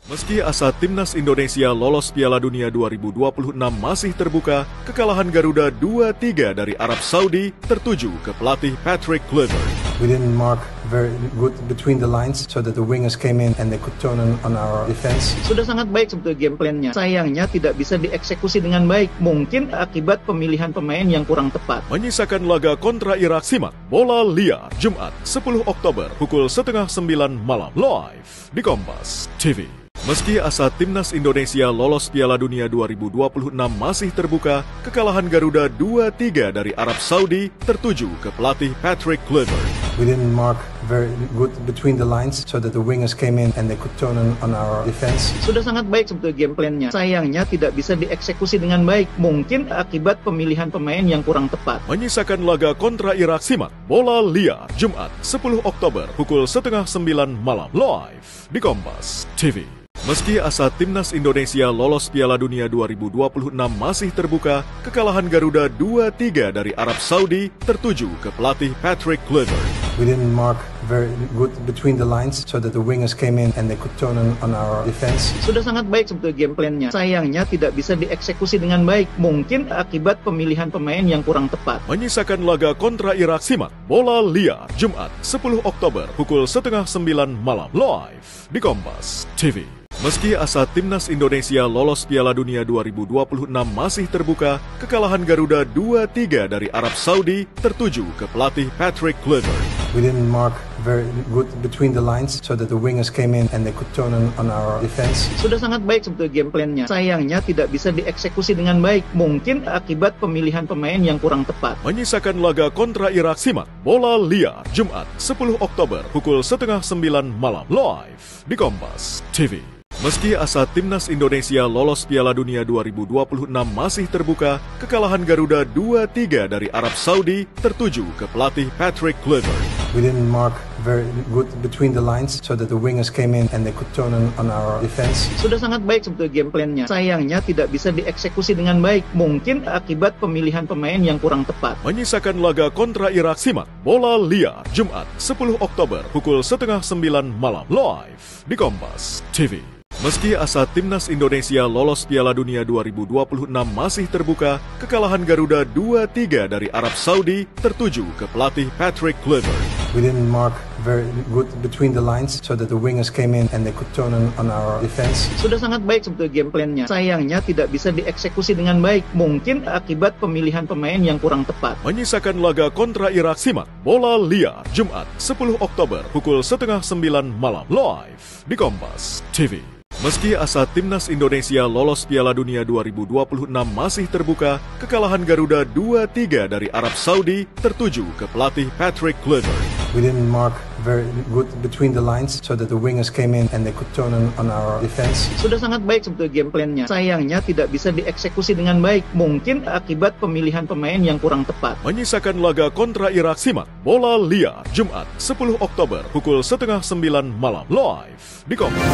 Speaker 12: Meski asa Timnas Indonesia lolos Piala Dunia 2026 masih terbuka, kekalahan Garuda 2-3 dari Arab Saudi tertuju ke pelatih Patrick Kluivert.
Speaker 2: We didn't mark very good between the lines so that the wingers came in and they could turn on our defense.
Speaker 3: Sudah sangat baik sebetulnya game plan-nya. Sayangnya tidak bisa dieksekusi dengan baik. Mungkin akibat pemilihan pemain yang kurang tepat.
Speaker 12: Menyisakan laga kontra Irak, simak Bola Liar Jumat 10 Oktober pukul 8:30 malam live di Kompas TV. Meski asa Timnas Indonesia lolos Piala Dunia 2026 masih terbuka, kekalahan Garuda 2-3 dari Arab Saudi tertuju ke pelatih Patrick Kluivert.
Speaker 2: We didn't mark very good between the lines so that the wingers came in and they could turn on our defense.
Speaker 3: Sudah sangat baik sebetulnya game plan-nya. Sayangnya tidak bisa dieksekusi dengan baik. Mungkin akibat pemilihan pemain yang kurang tepat.
Speaker 12: Menyisakan laga kontra Irak, simak Bola Liar Jumat 10 Oktober pukul 8:30 malam live di Kompas TV. Meski asa Timnas Indonesia lolos Piala Dunia 2026 masih terbuka, kekalahan Garuda 2-3 dari Arab Saudi tertuju ke pelatih Patrick Kluivert.
Speaker 2: We didn't mark very good between the lines so that the wingers came in and they could turn on our defense.
Speaker 3: Sudah sangat baik sebetulnya game plan-nya. Sayangnya tidak bisa dieksekusi dengan baik. Mungkin akibat pemilihan pemain yang kurang tepat.
Speaker 12: Menyisakan laga kontra Irak, simak Bola Liar Jumat 10 Oktober pukul 8:30 malam live di Kompas TV. Meski asa Timnas Indonesia lolos Piala Dunia 2026 masih terbuka, kekalahan Garuda 2-3 dari Arab Saudi tertuju ke pelatih Patrick Kluivert.
Speaker 2: We didn't mark very good between the lines so that the wingers came in and they could turn on our defense.
Speaker 3: Sudah sangat baik sebetulnya game plan-nya. Sayangnya tidak bisa dieksekusi dengan baik. Mungkin akibat pemilihan pemain yang kurang tepat.
Speaker 12: Menyisakan laga kontra Irak, simak Bola Liar Jumat 10 Oktober pukul 8:30 malam live di Kompas TV. Meski asa Timnas Indonesia lolos Piala Dunia 2026 masih terbuka, kekalahan Garuda 2-3 dari Arab Saudi tertuju ke pelatih Patrick Kluivert.
Speaker 2: We didn't mark very good between the lines so that the wingers came in and they could turn on our defense.
Speaker 3: Sudah sangat baik sebetulnya game plan-nya. Sayangnya tidak bisa dieksekusi dengan baik. Mungkin akibat pemilihan pemain yang kurang tepat.
Speaker 12: Menyisakan laga kontra Irak, simak Bola Liar Jumat 10 Oktober pukul 8:30 malam live di Kompas TV. Meski asa Timnas Indonesia lolos Piala Dunia 2026 masih terbuka, kekalahan Garuda 2-3 dari Arab Saudi tertuju ke pelatih Patrick Kluivert.
Speaker 2: We didn't mark very good between the lines so that the wingers came in and they could turn on our defense.
Speaker 3: Sudah sangat baik sebetulnya game plan-nya. Sayangnya tidak bisa dieksekusi dengan baik. Mungkin akibat pemilihan pemain yang kurang tepat.
Speaker 12: Menyisakan laga kontra Irak, simak Bola Liar Jumat 10 Oktober pukul 8:30 malam live di Kompas TV. Meski asa Timnas Indonesia lolos Piala Dunia 2026 masih terbuka, kekalahan Garuda 2-3 dari Arab Saudi tertuju ke pelatih Patrick Kluivert.
Speaker 2: We didn't mark very good between the lines so that the wingers came in and they could turn on our defense.
Speaker 3: Sudah sangat baik sebetulnya game plan-nya. Sayangnya tidak bisa dieksekusi dengan baik. Mungkin akibat pemilihan pemain yang kurang tepat.
Speaker 12: Menyisakan laga kontra Irak, simak Bola Liar Jumat 10 Oktober pukul 8:30 malam live di Kompas.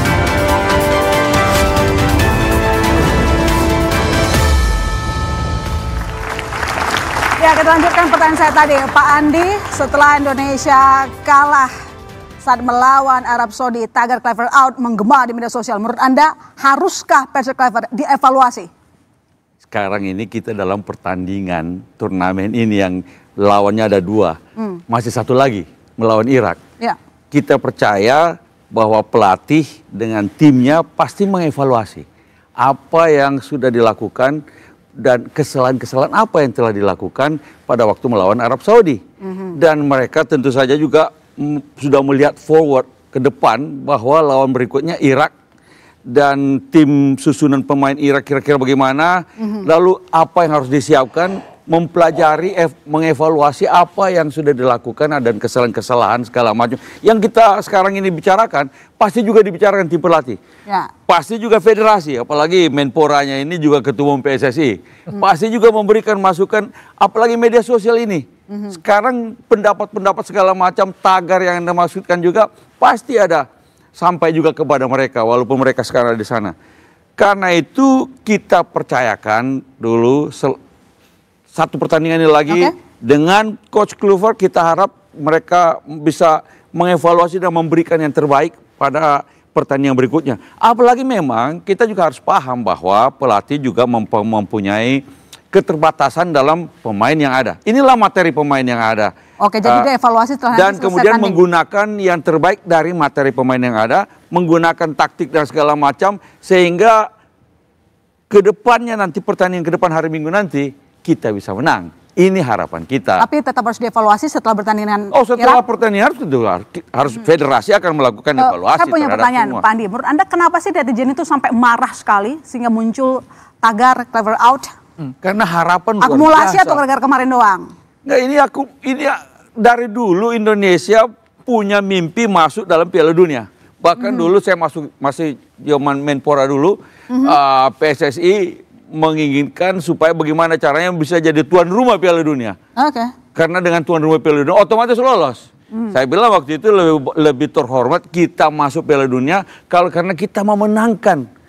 Speaker 4: Ya, kita lanjutkan pertanyaan saya tadi. Pak Andi, setelah Indonesia kalah saat melawan Arab Saudi, tagar Kluivert out menggema di media sosial. Menurut Anda, haruskah Patrick Kluivert dievaluasi?
Speaker 10: Sekarang ini kita dalam pertandingan turnamen ini yang lawannya ada 2. Masih satu lagi, melawan Irak.
Speaker 4: Ya.
Speaker 10: Kita percaya bahwa pelatih dengan timnya pasti mengevaluasi apa yang sudah dilakukan dan kesalahan-kesalahan apa yang telah dilakukan pada waktu melawan Arab Saudi. Dan mereka tentu saja juga sudah melihat forward ke depan bahwa lawan berikutnya Irak dan tim susunan pemain Irak kira-kira bagaimana, lalu apa yang harus disiapkan mempelajari, mengevaluasi apa yang sudah dilakukan dan kesalahan-kesalahan segala macam. Yang kita sekarang ini bicarakan, pasti juga dibicarakan tim pelatih.
Speaker 4: Ya.
Speaker 10: Pasti juga federasi, apalagi Menporanya ini juga ketua umum PSSI. Pasti juga memberikan masukan, apalagi media sosial ini. Sekarang pendapat-pendapat segala macam, tagar yang Anda maksudkan juga, pasti ada sampai juga kepada mereka, walaupun mereka sekarang di sana. Karena itu kita percayakan dulu satu pertandingan ini lagi dengan Coach Kluivert, kita harap mereka bisa mengevaluasi dan memberikan yang terbaik pada pertandingan berikutnya. Apalagi memang kita juga harus paham bahwa pelatih juga mempunyai keterbatasan dalam pemain yang ada. Inilah materi pemain yang ada.
Speaker 4: Oke, jadi dia evaluasi setelah
Speaker 10: dan kemudian menggunakan yang terbaik dari materi pemain yang ada, menggunakan taktik dan segala macam sehingga kedepannya nanti pertandingan ke depan hari Minggu nanti kita bisa menang. Ini harapan kita.
Speaker 4: Tapi tetap harus dievaluasi setelah pertandingan.
Speaker 10: Oh, setelah pertandingan harus federasi akan melakukan evaluasi.
Speaker 4: Saya punya pertanyaan, Pak Andi. Menurut Anda kenapa sih netizen itu sampai marah sekali sehingga muncul tagar Kluivert out?
Speaker 10: Karena harapan
Speaker 4: akumulasi atau gara-gara kemarin doang?
Speaker 10: Nggak, ini dari dulu Indonesia punya mimpi masuk dalam Piala Dunia. Bahkan dulu saya masih zaman Menpora dulu, PSSI menginginkan supaya bagaimana caranya bisa jadi tuan rumah Piala Dunia. Karena dengan tuan rumah Piala Dunia otomatis lolos. Saya bilang waktu itu lebih terhormat kita masuk Piala Dunia karena kita memenangkan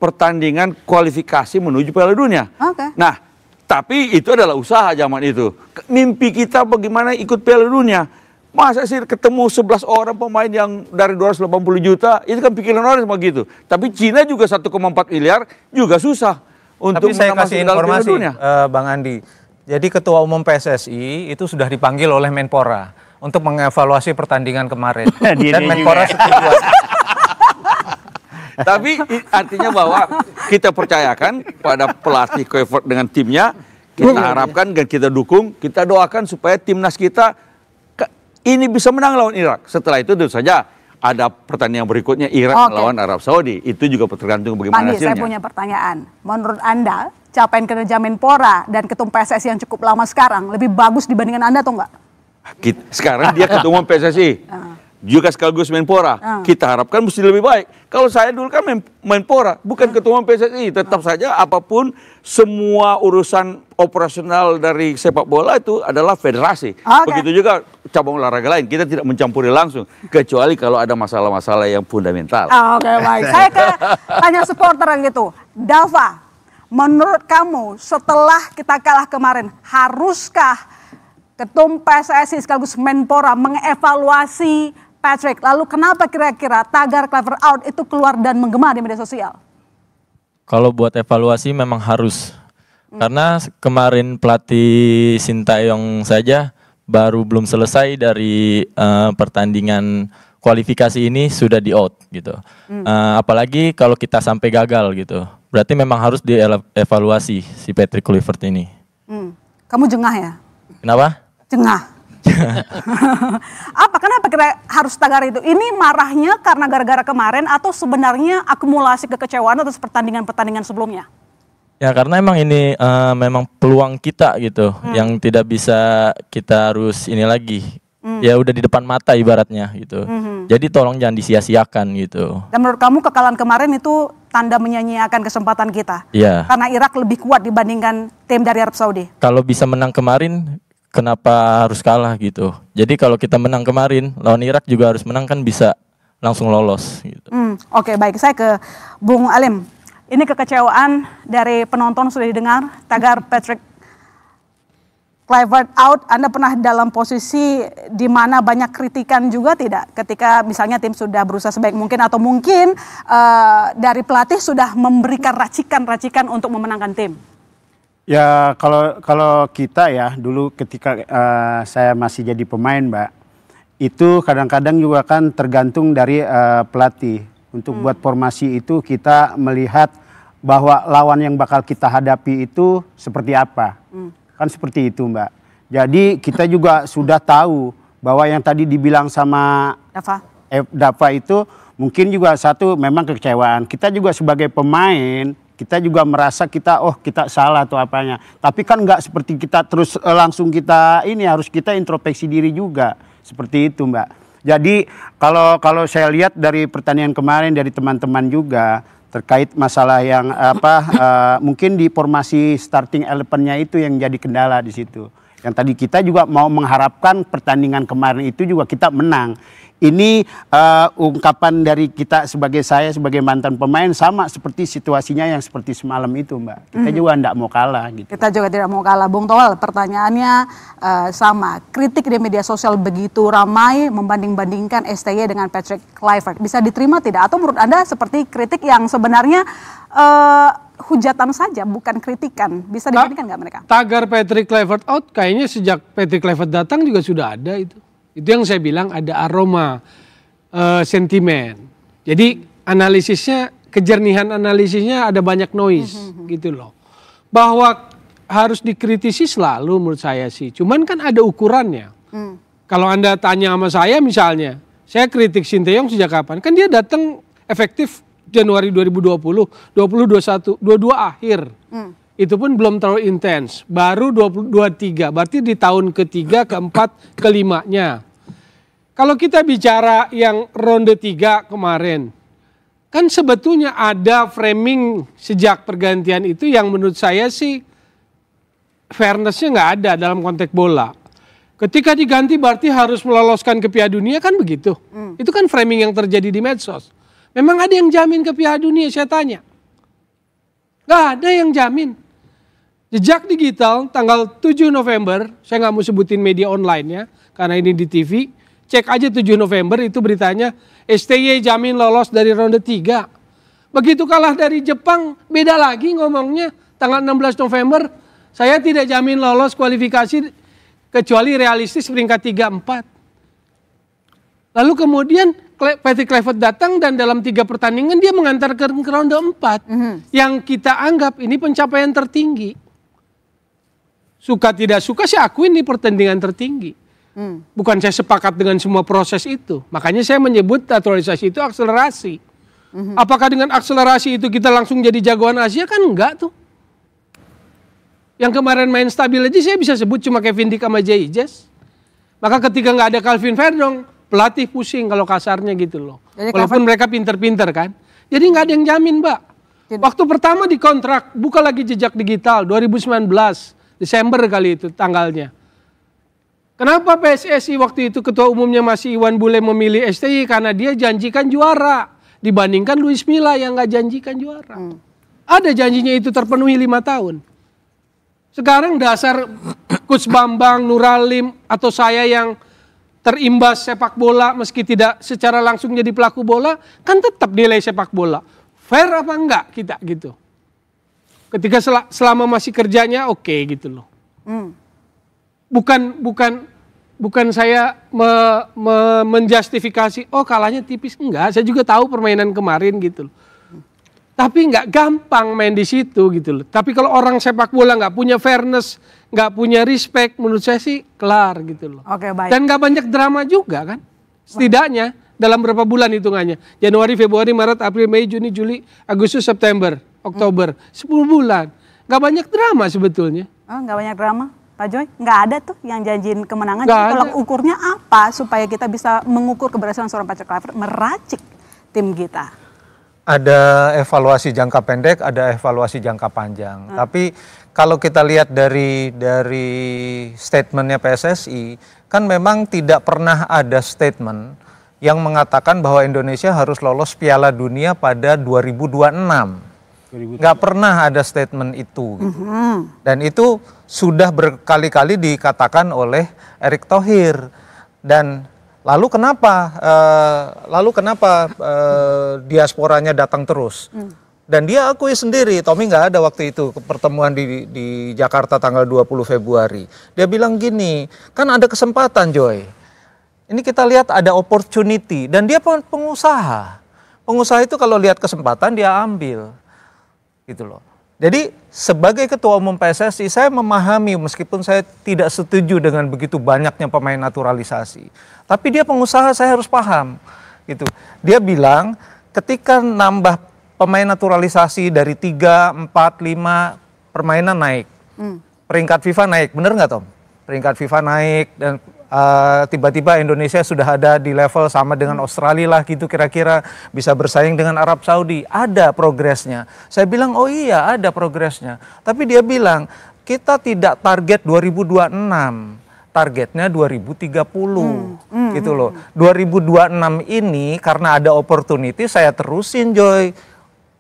Speaker 10: pertandingan kualifikasi menuju Piala Dunia. Nah, tapi itu adalah usaha zaman itu. Mimpi kita bagaimana ikut Piala Dunia. Masa sih ketemu 11 orang pemain yang dari 280 juta, itu kan pikiran orang semua gitu. Tapi Cina juga 1,4 miliar juga susah.
Speaker 11: Tapi saya kasih informasi, Bang Andi. Jadi Ketua Umum PSSI itu sudah dipanggil oleh Menpora untuk mengevaluasi pertandingan kemarin. Dan Menpora setuju.
Speaker 10: Tapi artinya bahwa kita percayakan pada pelatih Kluivert dengan timnya, kita harapkan dan kita dukung, kita doakan supaya timnas kita ini bisa menang lawan Irak. Setelah itu tentu saja ada pertandingan berikutnya Irak melawan Arab Saudi. Itu juga tergantung bagaimana hasilnya.
Speaker 4: Saya punya pertanyaan. Menurut Anda, capaian kinerja Menpora dan ketum PSSI yang cukup lama sekarang lebih bagus dibandingkan Anda atau enggak?
Speaker 10: Sekarang dia ketua umum PSSI. Juga sekaligus Menpora. Kita harapkan mesti lebih baik. Kalau saya dulu kan Menpora, bukan ketua umum PSSI. Tetap saja apapun semua urusan operasional dari sepak bola itu adalah federasi. Begitu juga cabang olahraga lain. Kita tidak mencampuri langsung. Kecuali kalau ada masalah-masalah yang fundamental.
Speaker 4: Oke, baik. Saya tanya supporter yang gitu. Dava, menurut kamu setelah kita kalah kemarin, haruskah ketum PSSI sekaligus Menpora mengevaluasi Patrick? Lalu kenapa kira-kira tagar Kluivert out itu keluar dan menggema di media sosial?
Speaker 9: Kalau buat evaluasi memang harus. Karena kemarin pelatih Sintayong saja baru belum selesai dari pertandingan kualifikasi ini sudah di out gitu. Apalagi kalau kita sampai gagal gitu. Berarti memang harus dievaluasi si Patrick Kluivert ini.
Speaker 4: Kamu jengah ya?
Speaker 9: Kenapa?
Speaker 4: Jengah. Kenapa kira harus tagar itu? Ini marahnya karena gara-gara kemarin atau sebenarnya akumulasi kekecewaan atas pertandingan-pertandingan sebelumnya?
Speaker 9: Ya karena emang ini memang peluang kita gitu, yang tidak bisa kita harus ini lagi. Ya udah di depan mata ibaratnya gitu. Jadi tolong jangan disia-siakan gitu. Dan
Speaker 4: menurut kamu kekalahan kemarin itu tanda menyanyiakan kesempatan kita?
Speaker 9: Iya.
Speaker 4: Karena Irak lebih kuat dibandingkan tim dari Arab Saudi.
Speaker 9: Kalau bisa menang kemarin, kenapa harus kalah gitu? Jadi kalau kita menang kemarin, lawan Irak juga harus menang kan bisa langsung lolos. Gitu.
Speaker 4: Oke, baik. Saya ke Bung Alim. Ini kekecewaan dari penonton sudah didengar. Tagar Patrick Kluivert out. Anda pernah dalam posisi di mana banyak kritikan juga tidak? Ketika misalnya tim sudah berusaha sebaik mungkin atau mungkin dari pelatih sudah memberikan racikan-racikan untuk memenangkan tim.
Speaker 8: Ya kalau kita ya dulu ketika saya masih jadi pemain, Mbak, itu kadang-kadang juga kan tergantung dari pelatih. Untuk buat formasi itu kita melihat bahwa lawan yang bakal kita hadapi itu seperti apa. Kan seperti itu, Mbak. Jadi kita juga sudah tahu bahwa yang tadi dibilang sama Dava itu mungkin juga satu memang kekecewaan. Kita juga sebagai pemain Kita juga merasa kita salah atau apanya. Tapi kan nggak seperti kita terus langsung kita ini, harus kita introspeksi diri juga. Seperti itu, Mbak. Jadi kalau saya lihat dari pertandingan kemarin dari teman-teman juga terkait masalah yang mungkin di formasi starting 11-nya itu yang jadi kendala di situ. Yang tadi kita juga mau mengharapkan pertandingan kemarin itu juga kita menang. Ini ungkapan dari kita saya sebagai mantan pemain sama seperti situasinya yang seperti semalam itu, Mbak. Kita juga tidak mau kalah gitu.
Speaker 4: Kita juga tidak mau kalah. Bung Toel, pertanyaannya sama. Kritik di media sosial begitu ramai membanding-bandingkan STY dengan Patrick Kluivert. Bisa diterima tidak? Atau menurut Anda seperti kritik yang sebenarnya hujatan saja, bukan kritikan. Bisa dibandingkan nggak mereka?
Speaker 6: Tagar Patrick Kluivert out kayaknya sejak Patrick Kluivert datang juga sudah ada itu. Itu yang saya bilang ada aroma sentimen. Jadi analisisnya, kejernihan analisisnya ada banyak noise gitu loh. Bahwa harus dikritisi selalu menurut saya sih. Cuman kan ada ukurannya. Kalau Anda tanya sama saya misalnya, saya kritik Sinteyong sejak kapan? Kan dia datang efektif Januari 2020, 2021, 22 akhir. Itu pun belum terlalu intens, baru 23, berarti di tahun ketiga, keempat, kelimanya. Kalau kita bicara yang ronde 3 kemarin, kan sebetulnya ada framing sejak pergantian itu yang menurut saya sih fairness-nya nggak ada dalam konteks bola. Ketika diganti berarti harus meloloskan ke Piala Dunia, kan begitu. Itu kan framing yang terjadi di medsos. Memang ada yang jamin ke Piala Dunia, saya tanya. Nggak ada yang jamin. Jejak Digital tanggal 7 November, saya nggak mau sebutin media online-nya, karena ini di TV, cek aja 7 November itu beritanya, STY jamin lolos dari ronde 3. Begitu kalah dari Jepang, beda lagi ngomongnya, tanggal 16 November, saya tidak jamin lolos kualifikasi, kecuali realistis peringkat 3-4. Lalu kemudian Patrick Kluivert datang dan dalam 3 pertandingan dia mengantarkan ke ronde 4. Yang kita anggap ini pencapaian tertinggi. Suka tidak suka saya akuin ini pertandingan tertinggi. Bukan saya sepakat dengan semua proses itu. Makanya saya menyebut naturalisasi itu akselerasi. Apakah dengan akselerasi itu kita langsung jadi jagoan Asia? Kan enggak tuh. Yang kemarin main stabil aja saya bisa sebut cuma Kevin Dick sama Jay Ijaz. Maka ketika nggak ada Calvin Verdong, pelatih pusing kalau kasarnya gitu loh. Jadi walaupun mereka pinter-pinter kan. Jadi nggak ada yang jamin, Mbak. Waktu pertama dikontrak, buka lagi Jejak Digital 2019, Desember kali itu tanggalnya. Kenapa PSSI waktu itu ketua umumnya masih Iwan Bule memilih STY? Karena dia janjikan juara dibandingkan Luis Milla yang nggak janjikan juara. Ada janjinya itu terpenuhi 5 tahun. Sekarang dasar Coach Bambang, Nuralim, atau saya yang terimbas sepak bola meski tidak secara langsung jadi pelaku bola, kan tetap nilai sepak bola. Fair apa enggak kita gitu. Ketika selama masih kerjanya oke gitu loh. Bukan saya menjustifikasi, oh kalahnya tipis. Enggak, saya juga tahu permainan kemarin gitu loh. Tapi nggak gampang main di situ gitu loh. Tapi kalau orang sepak bola nggak punya fairness, nggak punya respect, menurut saya sih kelar gitu loh.
Speaker 4: Oke, baik. Dan
Speaker 6: nggak banyak drama juga kan. Setidaknya dalam berapa bulan hitungannya. Januari, Februari, Maret, April, Mei, Juni, Juli, Agustus, September, Oktober. 10 bulan. Nggak banyak drama sebetulnya.
Speaker 4: Oh, nggak banyak drama? Pak Joy, nggak ada tuh yang janjiin kemenangan.
Speaker 6: Jadi
Speaker 4: tolak ukurnya apa supaya kita bisa mengukur keberhasilan seorang Patrick Kluivert meracik tim kita?
Speaker 11: Ada evaluasi jangka pendek, ada evaluasi jangka panjang. Tapi kalau kita lihat dari statementnya PSSI, kan memang tidak pernah ada statement yang mengatakan bahwa Indonesia harus lolos Piala Dunia pada 2026. Nggak pernah ada statement itu. Gitu. Dan itu sudah berkali-kali dikatakan oleh Erick Thohir. Dan lalu kenapa diasporanya datang terus? Dan dia akui sendiri, Tommy nggak ada waktu itu pertemuan di Jakarta tanggal 20 Februari. Dia bilang gini, kan ada kesempatan Joy. Ini kita lihat ada opportunity dan dia pengusaha. Pengusaha itu kalau lihat kesempatan dia ambil. Gitu loh. Jadi sebagai ketua umum PSSI saya memahami meskipun saya tidak setuju dengan begitu banyaknya pemain naturalisasi. Tapi dia pengusaha saya harus paham. Gitu. Dia bilang ketika nambah pemain naturalisasi dari 3, 4, 5 permainan naik. Peringkat FIFA naik, bener nggak Tom? Peringkat FIFA naik dan tiba-tiba Indonesia sudah ada di level sama dengan Australia lah gitu kira-kira, bisa bersaing dengan Arab Saudi. Ada progresnya. Saya bilang oh iya ada progresnya. Tapi dia bilang kita tidak target 2026. Targetnya 2030 gitu loh. 2026 ini karena ada opportunity saya terusin Joy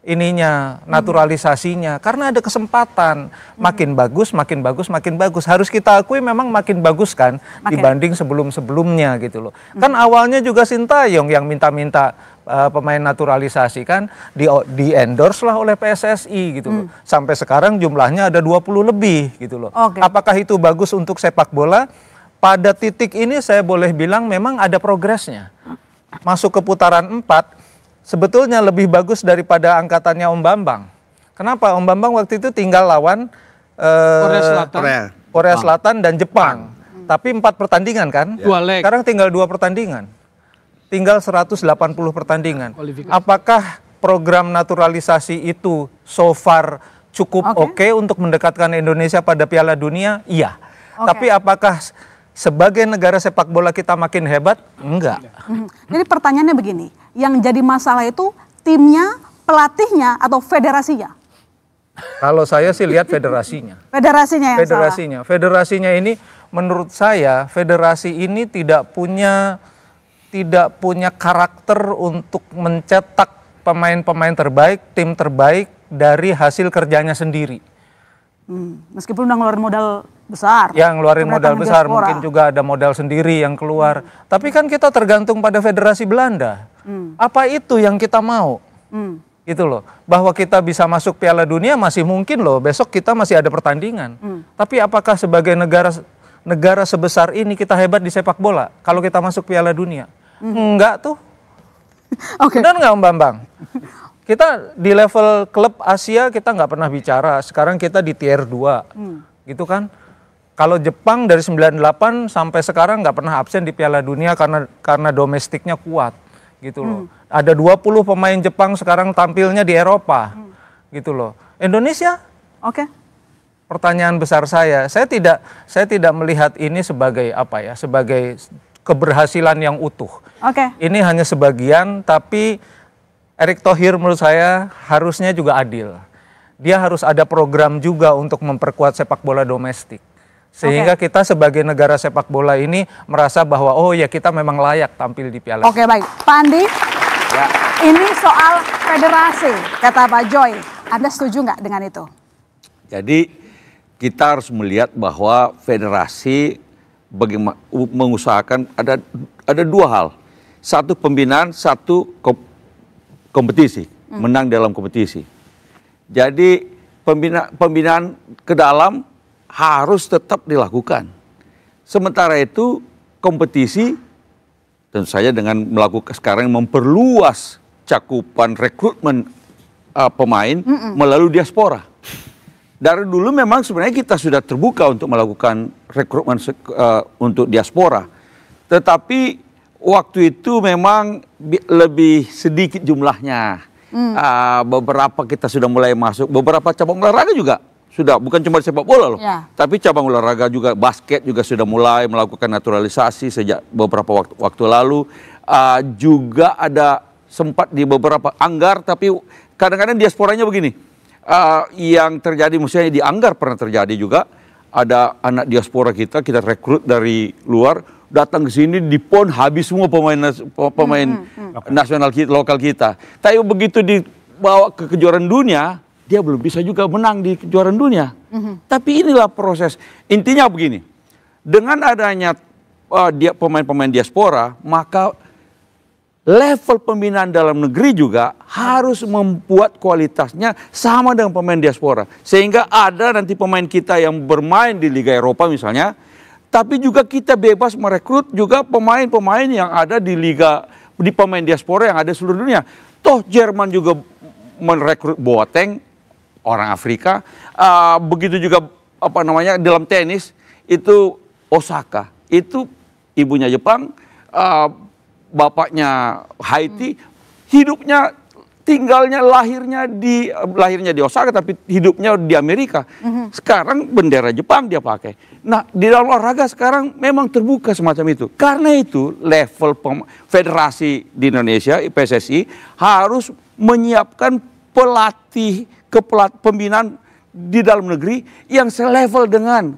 Speaker 11: ininya naturalisasinya karena ada kesempatan makin bagus makin bagus makin bagus. Harus kita akui memang makin bagus kan dibanding sebelum-sebelumnya gitu loh. Kan awalnya juga Sintayong yang minta-minta pemain naturalisasi kan di endorse lah oleh PSSI gitu loh. Sampai sekarang jumlahnya ada 20 lebih gitu loh. Apakah itu bagus untuk sepak bola? Pada titik ini saya boleh bilang memang ada progresnya. Masuk ke putaran 4 sebetulnya lebih bagus daripada angkatannya Om Bambang. Kenapa? Om Bambang waktu itu tinggal lawan Korea Selatan dan Jepang. Tapi 4 pertandingan kan?
Speaker 6: 2 leg.
Speaker 11: Sekarang tinggal 2 pertandingan. Tinggal 180 pertandingan. Apakah program naturalisasi itu so far cukup oke untuk mendekatkan Indonesia pada Piala Dunia? Iya. Tapi apakah sebagai negara sepak bola kita makin hebat? Enggak.
Speaker 4: Jadi pertanyaannya begini, yang jadi masalah itu timnya, pelatihnya, atau federasinya?
Speaker 11: Kalau saya sih lihat federasinya.
Speaker 4: Federasinya yang salah.
Speaker 11: Federasinya ini menurut saya federasi ini tidak punya karakter untuk mencetak pemain-pemain terbaik, tim terbaik dari hasil kerjanya sendiri.
Speaker 4: Meskipun udah ngeluarin modal besar.
Speaker 11: Yang ngeluarin modal besar, mungkin juga ada modal sendiri yang keluar. Tapi kan kita tergantung pada Federasi Belanda. Apa itu yang kita mau? Gitu loh. Bahwa kita bisa masuk Piala Dunia masih mungkin loh. Besok kita masih ada pertandingan. Tapi apakah sebagai negara sebesar ini kita hebat di sepak bola? Kalau kita masuk Piala Dunia? Enggak tuh. Benar nggak Om Bambang? Kita di level klub Asia kita nggak pernah bicara. Sekarang kita di tier 2. Gitu kan? Kalau Jepang dari 98 sampai sekarang nggak pernah absen di Piala Dunia karena domestiknya kuat. Gitu loh. Ada 20 pemain Jepang sekarang tampilnya di Eropa. Gitu loh. Indonesia? Pertanyaan besar saya tidak melihat ini sebagai apa ya? Sebagai keberhasilan yang utuh. Ini hanya sebagian, tapi Erick Thohir menurut saya harusnya juga adil. Dia harus ada program juga untuk memperkuat sepak bola domestik. Sehingga kita sebagai negara sepak bola ini merasa bahwa oh ya kita memang layak tampil di Piala.
Speaker 4: Baik. Pak Andi, ini soal federasi, kata Pak Joy. Anda setuju nggak dengan itu?
Speaker 10: Jadi kita harus melihat bahwa federasi mengusahakan ada 2 hal. Satu pembinaan, satu kompetisi, menang dalam kompetisi. Jadi pembinaan ke dalam harus tetap dilakukan. Sementara itu kompetisi tentu saja dengan melakukan sekarang memperluas cakupan rekrutmen pemain melalui diaspora. Dari dulu memang sebenarnya kita sudah terbuka untuk melakukan rekrutmen untuk diaspora. Tetapi waktu itu memang lebih sedikit jumlahnya. Beberapa kita sudah mulai masuk, beberapa cabang olahraga juga sudah, bukan cuma sepak bola loh. Tapi cabang olahraga juga, basket juga sudah mulai melakukan naturalisasi sejak beberapa waktu lalu. Juga ada sempat di beberapa Anggar, tapi kadang-kadang diasporanya begini. Yang terjadi, misalnya di Anggar pernah terjadi juga, ada anak diaspora kita rekrut dari luar, datang ke sini di PON habis semua pemain nasional kita, lokal kita. Tapi begitu dibawa ke kejuaraan dunia, dia belum bisa juga menang di kejuaraan dunia. Tapi inilah proses. Intinya begini, dengan adanya pemain-pemain diaspora, maka level pembinaan dalam negeri juga harus membuat kualitasnya sama dengan pemain diaspora. Sehingga ada nanti pemain kita yang bermain di Liga Eropa misalnya, tapi juga kita bebas merekrut juga pemain-pemain yang ada di pemain diaspora yang ada di seluruh dunia. Toh Jerman juga merekrut Boateng, orang Afrika. Begitu juga dalam tenis itu Osaka, itu ibunya Jepang, bapaknya Haiti, hidupnya tinggalnya lahirnya di Osaka tapi hidupnya di Amerika. Sekarang bendera Jepang dia pakai. Nah, di dalam olahraga sekarang memang terbuka semacam itu. Karena itu level federasi di Indonesia, PSSI harus menyiapkan pelatih pembinaan di dalam negeri yang selevel dengan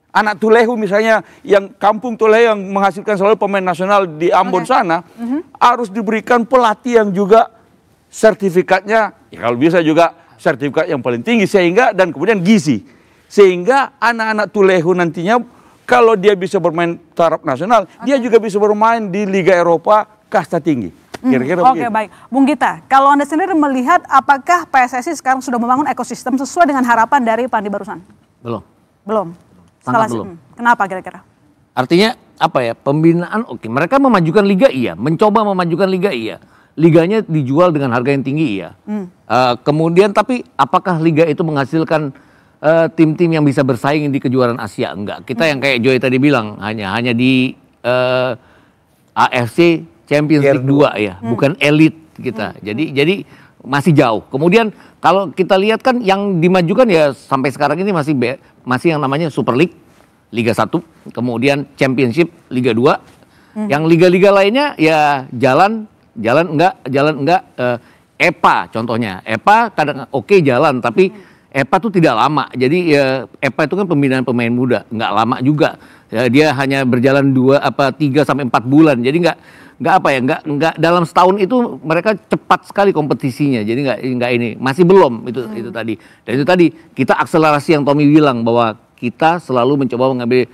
Speaker 10: anak Tulehu misalnya, yang kampung Tulehu yang menghasilkan selalu pemain nasional di Ambon sana, harus diberikan pelatih yang juga sertifikatnya, ya kalau bisa juga sertifikat yang paling tinggi, sehingga dan kemudian gizi. Sehingga anak-anak Tulehu nantinya kalau dia bisa bermain taraf nasional, dia juga bisa bermain di Liga Eropa kasta tinggi. Kira-kira
Speaker 4: Oke, baik. Bung Gita, kalau Anda sendiri melihat apakah PSSI sekarang sudah membangun ekosistem sesuai dengan harapan dari Pandi barusan?
Speaker 5: Belum.
Speaker 4: Belum.
Speaker 5: Sangat belum.
Speaker 4: Kenapa kira-kira?
Speaker 5: Artinya apa ya? Pembinaan oke. Mereka memajukan liga iya, mencoba memajukan liga iya. Liganya dijual dengan harga yang tinggi iya. Kemudian tapi apakah liga itu menghasilkan tim-tim yang bisa bersaing di kejuaraan Asia? Enggak. Kita yang kayak Joy tadi bilang hanya di AFC Champions League 2 ya, bukan elit kita. Jadi masih jauh. Kemudian kalau kita lihat kan yang dimajukan ya sampai sekarang ini masih yang namanya Super League, Liga 1, kemudian Championship, Liga 2. Yang liga-liga lainnya ya jalan enggak, EPA contohnya. EPA kadang oke jalan, tapi EPA tuh tidak lama. Jadi ya EPA itu kan pembinaan pemain muda, enggak lama juga. Ya, dia hanya berjalan 3 sampai 4 bulan. Jadi enggak dalam setahun itu mereka cepat sekali kompetisinya. Jadi enggak ini masih belum itu tadi. Dan itu tadi kita akselerasi yang Tommy bilang bahwa kita selalu mencoba mengambil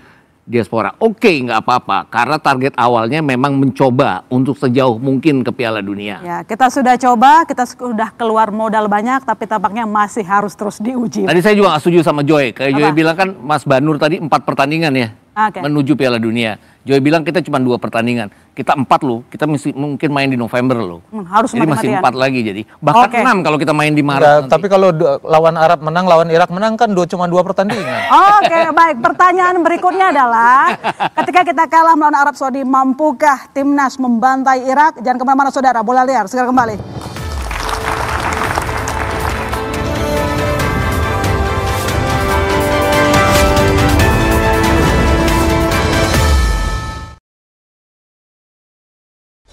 Speaker 5: diaspora. Oke, nggak apa-apa karena target awalnya memang mencoba untuk sejauh mungkin ke Piala Dunia.
Speaker 4: Ya, kita sudah coba, kita sudah keluar modal banyak tapi tampaknya masih harus terus diuji.
Speaker 5: Tadi saya juga nggak setuju sama Joy. Kayak Joy bilang kan Mas Banur tadi 4 pertandingan ya. Menuju Piala Dunia. Joy bilang kita cuma 2 pertandingan. Kita 4 loh. Kita mungkin main di November loh.
Speaker 4: Harus
Speaker 5: jadi masih 4 lagi jadi. Bahkan 6 kalau kita main di Maret.
Speaker 11: Tapi kalau lawan Arab menang, lawan Irak menang kan cuma 2 pertandingan.
Speaker 4: Oke, baik. Pertanyaan berikutnya adalah ketika kita kalah melawan Arab Saudi, mampukah timnas membantai Irak? Jangan kemana-mana saudara. Bola liar segera kembali.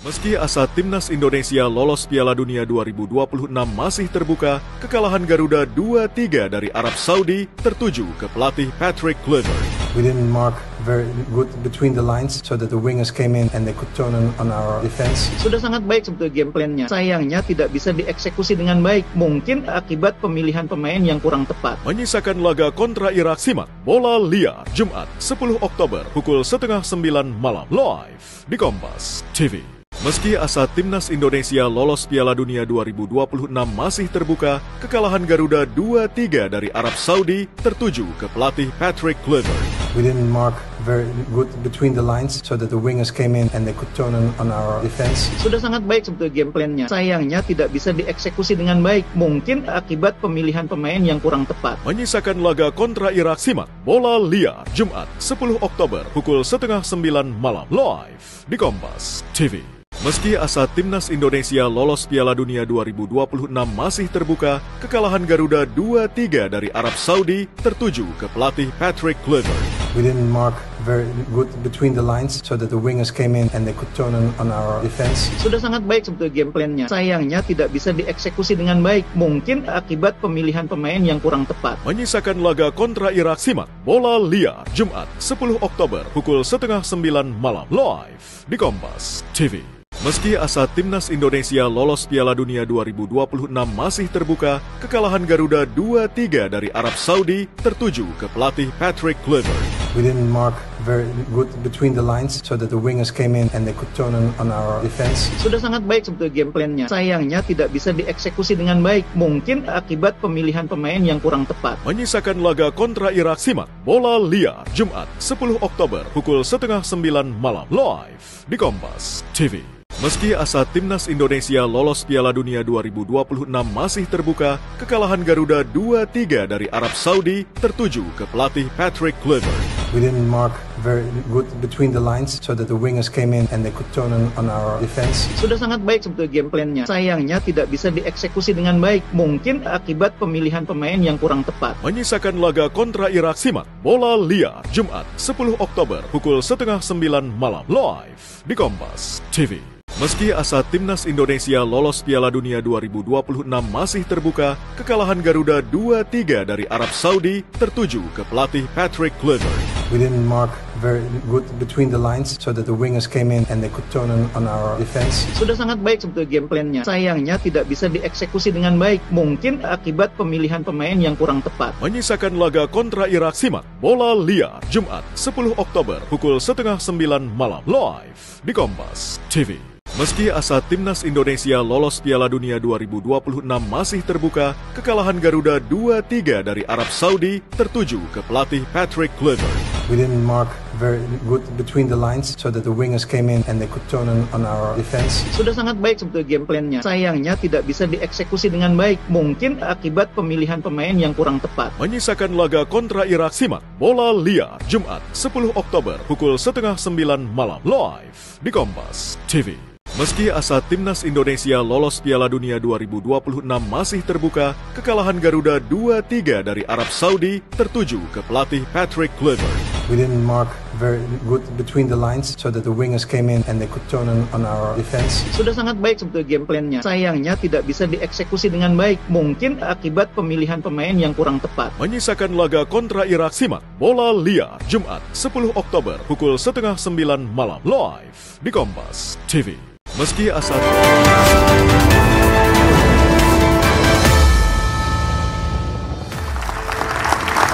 Speaker 12: Meski asa Timnas Indonesia lolos Piala Dunia 2026 masih terbuka, kekalahan Garuda 2-3 dari Arab Saudi tertuju ke pelatih Patrick Kluivert.
Speaker 2: We didn't mark very good between the lines so that the wingers came in and they could turn on our defense.
Speaker 3: Sudah sangat baik sebetulnya game plan-nya. Sayangnya tidak bisa dieksekusi dengan baik. Mungkin akibat pemilihan pemain yang kurang tepat.
Speaker 12: Menyisakan laga kontra Irak, simak Bola Liar Jumat 10 Oktober pukul 8:30 malam live di Kompas TV. Meski asa Timnas Indonesia lolos Piala Dunia 2026 masih terbuka, kekalahan Garuda 2-3 dari Arab Saudi tertuju ke pelatih Patrick Kluivert.
Speaker 2: We didn't mark very good between the lines so that the wingers came in and they could turn on our defense.
Speaker 3: Sudah sangat baik sebetulnya game plan-nya. Sayangnya tidak bisa dieksekusi dengan baik. Mungkin akibat pemilihan pemain yang kurang tepat.
Speaker 12: Menyisakan laga kontra Irak, simak Bola Liar Jumat 10 Oktober pukul 8:30 malam live di Kompas TV. Meski asa Timnas Indonesia lolos Piala Dunia 2026 masih terbuka, kekalahan Garuda 2-3 dari Arab Saudi tertuju ke pelatih Patrick Kluivert.
Speaker 2: We didn't mark very good between the lines so that the wingers came in and they could turn on our defense.
Speaker 3: Sudah sangat baik sebetulnya game plan-nya. Sayangnya tidak bisa dieksekusi dengan baik. Mungkin akibat pemilihan pemain yang kurang tepat.
Speaker 12: Menyisakan laga kontra Irak, simak Bola Liar Jumat 10 Oktober pukul 8:30 malam live di Kompas TV. Meski asa Timnas Indonesia lolos Piala Dunia 2026 masih terbuka, kekalahan Garuda 2-3 dari Arab Saudi tertuju ke pelatih Patrick Kluivert.
Speaker 2: We didn't mark very good between the lines so that the wingers came in and they could turn on our defense.
Speaker 3: Sudah sangat baik sebetulnya game plan-nya. Sayangnya tidak bisa dieksekusi dengan baik. Mungkin akibat pemilihan pemain yang kurang tepat.
Speaker 12: Menyisakan laga kontra Irak, simak Bola Liar Jumat 10 Oktober pukul 8:30 malam live di Kompas TV. Meski asa Timnas Indonesia lolos Piala Dunia 2026 masih terbuka, kekalahan Garuda 2-3 dari Arab Saudi tertuju ke pelatih Patrick Kluivert.
Speaker 2: We didn't mark very good between the lines so that the wingers came in and they could turn on our defense.
Speaker 3: Sudah sangat baik sebetulnya game plan-nya. Sayangnya tidak bisa dieksekusi dengan baik. Mungkin akibat pemilihan pemain yang kurang tepat.
Speaker 12: Menyisakan laga kontra Irak, simak Bola Liar Jumat 10 Oktober pukul 8:30 malam live di Kompas TV. Meski asa timnas Indonesia lolos Piala Dunia 2026 masih terbuka, kekalahan Garuda 2-3 dari Arab Saudi tertuju ke pelatih Patrick Kluivert.
Speaker 2: We didn't mark very good between the lines so that the wingers came in and they could turn on our defense.
Speaker 3: Sudah sangat baik sebetulnya game plan-nya. Sayangnya tidak bisa dieksekusi dengan baik. Mungkin akibat pemilihan pemain yang kurang tepat.
Speaker 12: Menyisakan laga kontra Irak, simak Bola Liar Jumat 10 Oktober pukul 8:30 malam live di Kompas TV. Meski asa timnas Indonesia lolos Piala Dunia 2026 masih terbuka, kekalahan Garuda 2-3 dari Arab Saudi tertuju ke pelatih Patrick Kluivert.
Speaker 2: We didn't mark very good between the lines so that the wingers came in and they could turn on our defense.
Speaker 3: Sudah sangat baik sebetulnya game plan-nya. Sayangnya tidak bisa dieksekusi dengan baik. Mungkin akibat pemilihan pemain yang kurang tepat.
Speaker 12: Menyisakan laga kontra Irak, simak Bola Liar Jumat 10 Oktober pukul 8:30 malam live di Kompas TV. Meski asa timnas Indonesia lolos Piala Dunia 2026 masih terbuka, kekalahan Garuda 2-3 dari Arab Saudi tertuju ke pelatih Patrick Kluivert.
Speaker 2: We didn't mark very good between the lines so that the wingers came in and they could turn on our defense.
Speaker 3: Sudah sangat baik sebetulnya game plan-nya. Sayangnya tidak bisa dieksekusi dengan baik. Mungkin akibat pemilihan pemain yang kurang tepat.
Speaker 12: Menyisakan laga kontra Irak, simak Bola Liar Jumat 10 Oktober pukul 8:30 malam live di Kompas TV. Meski asa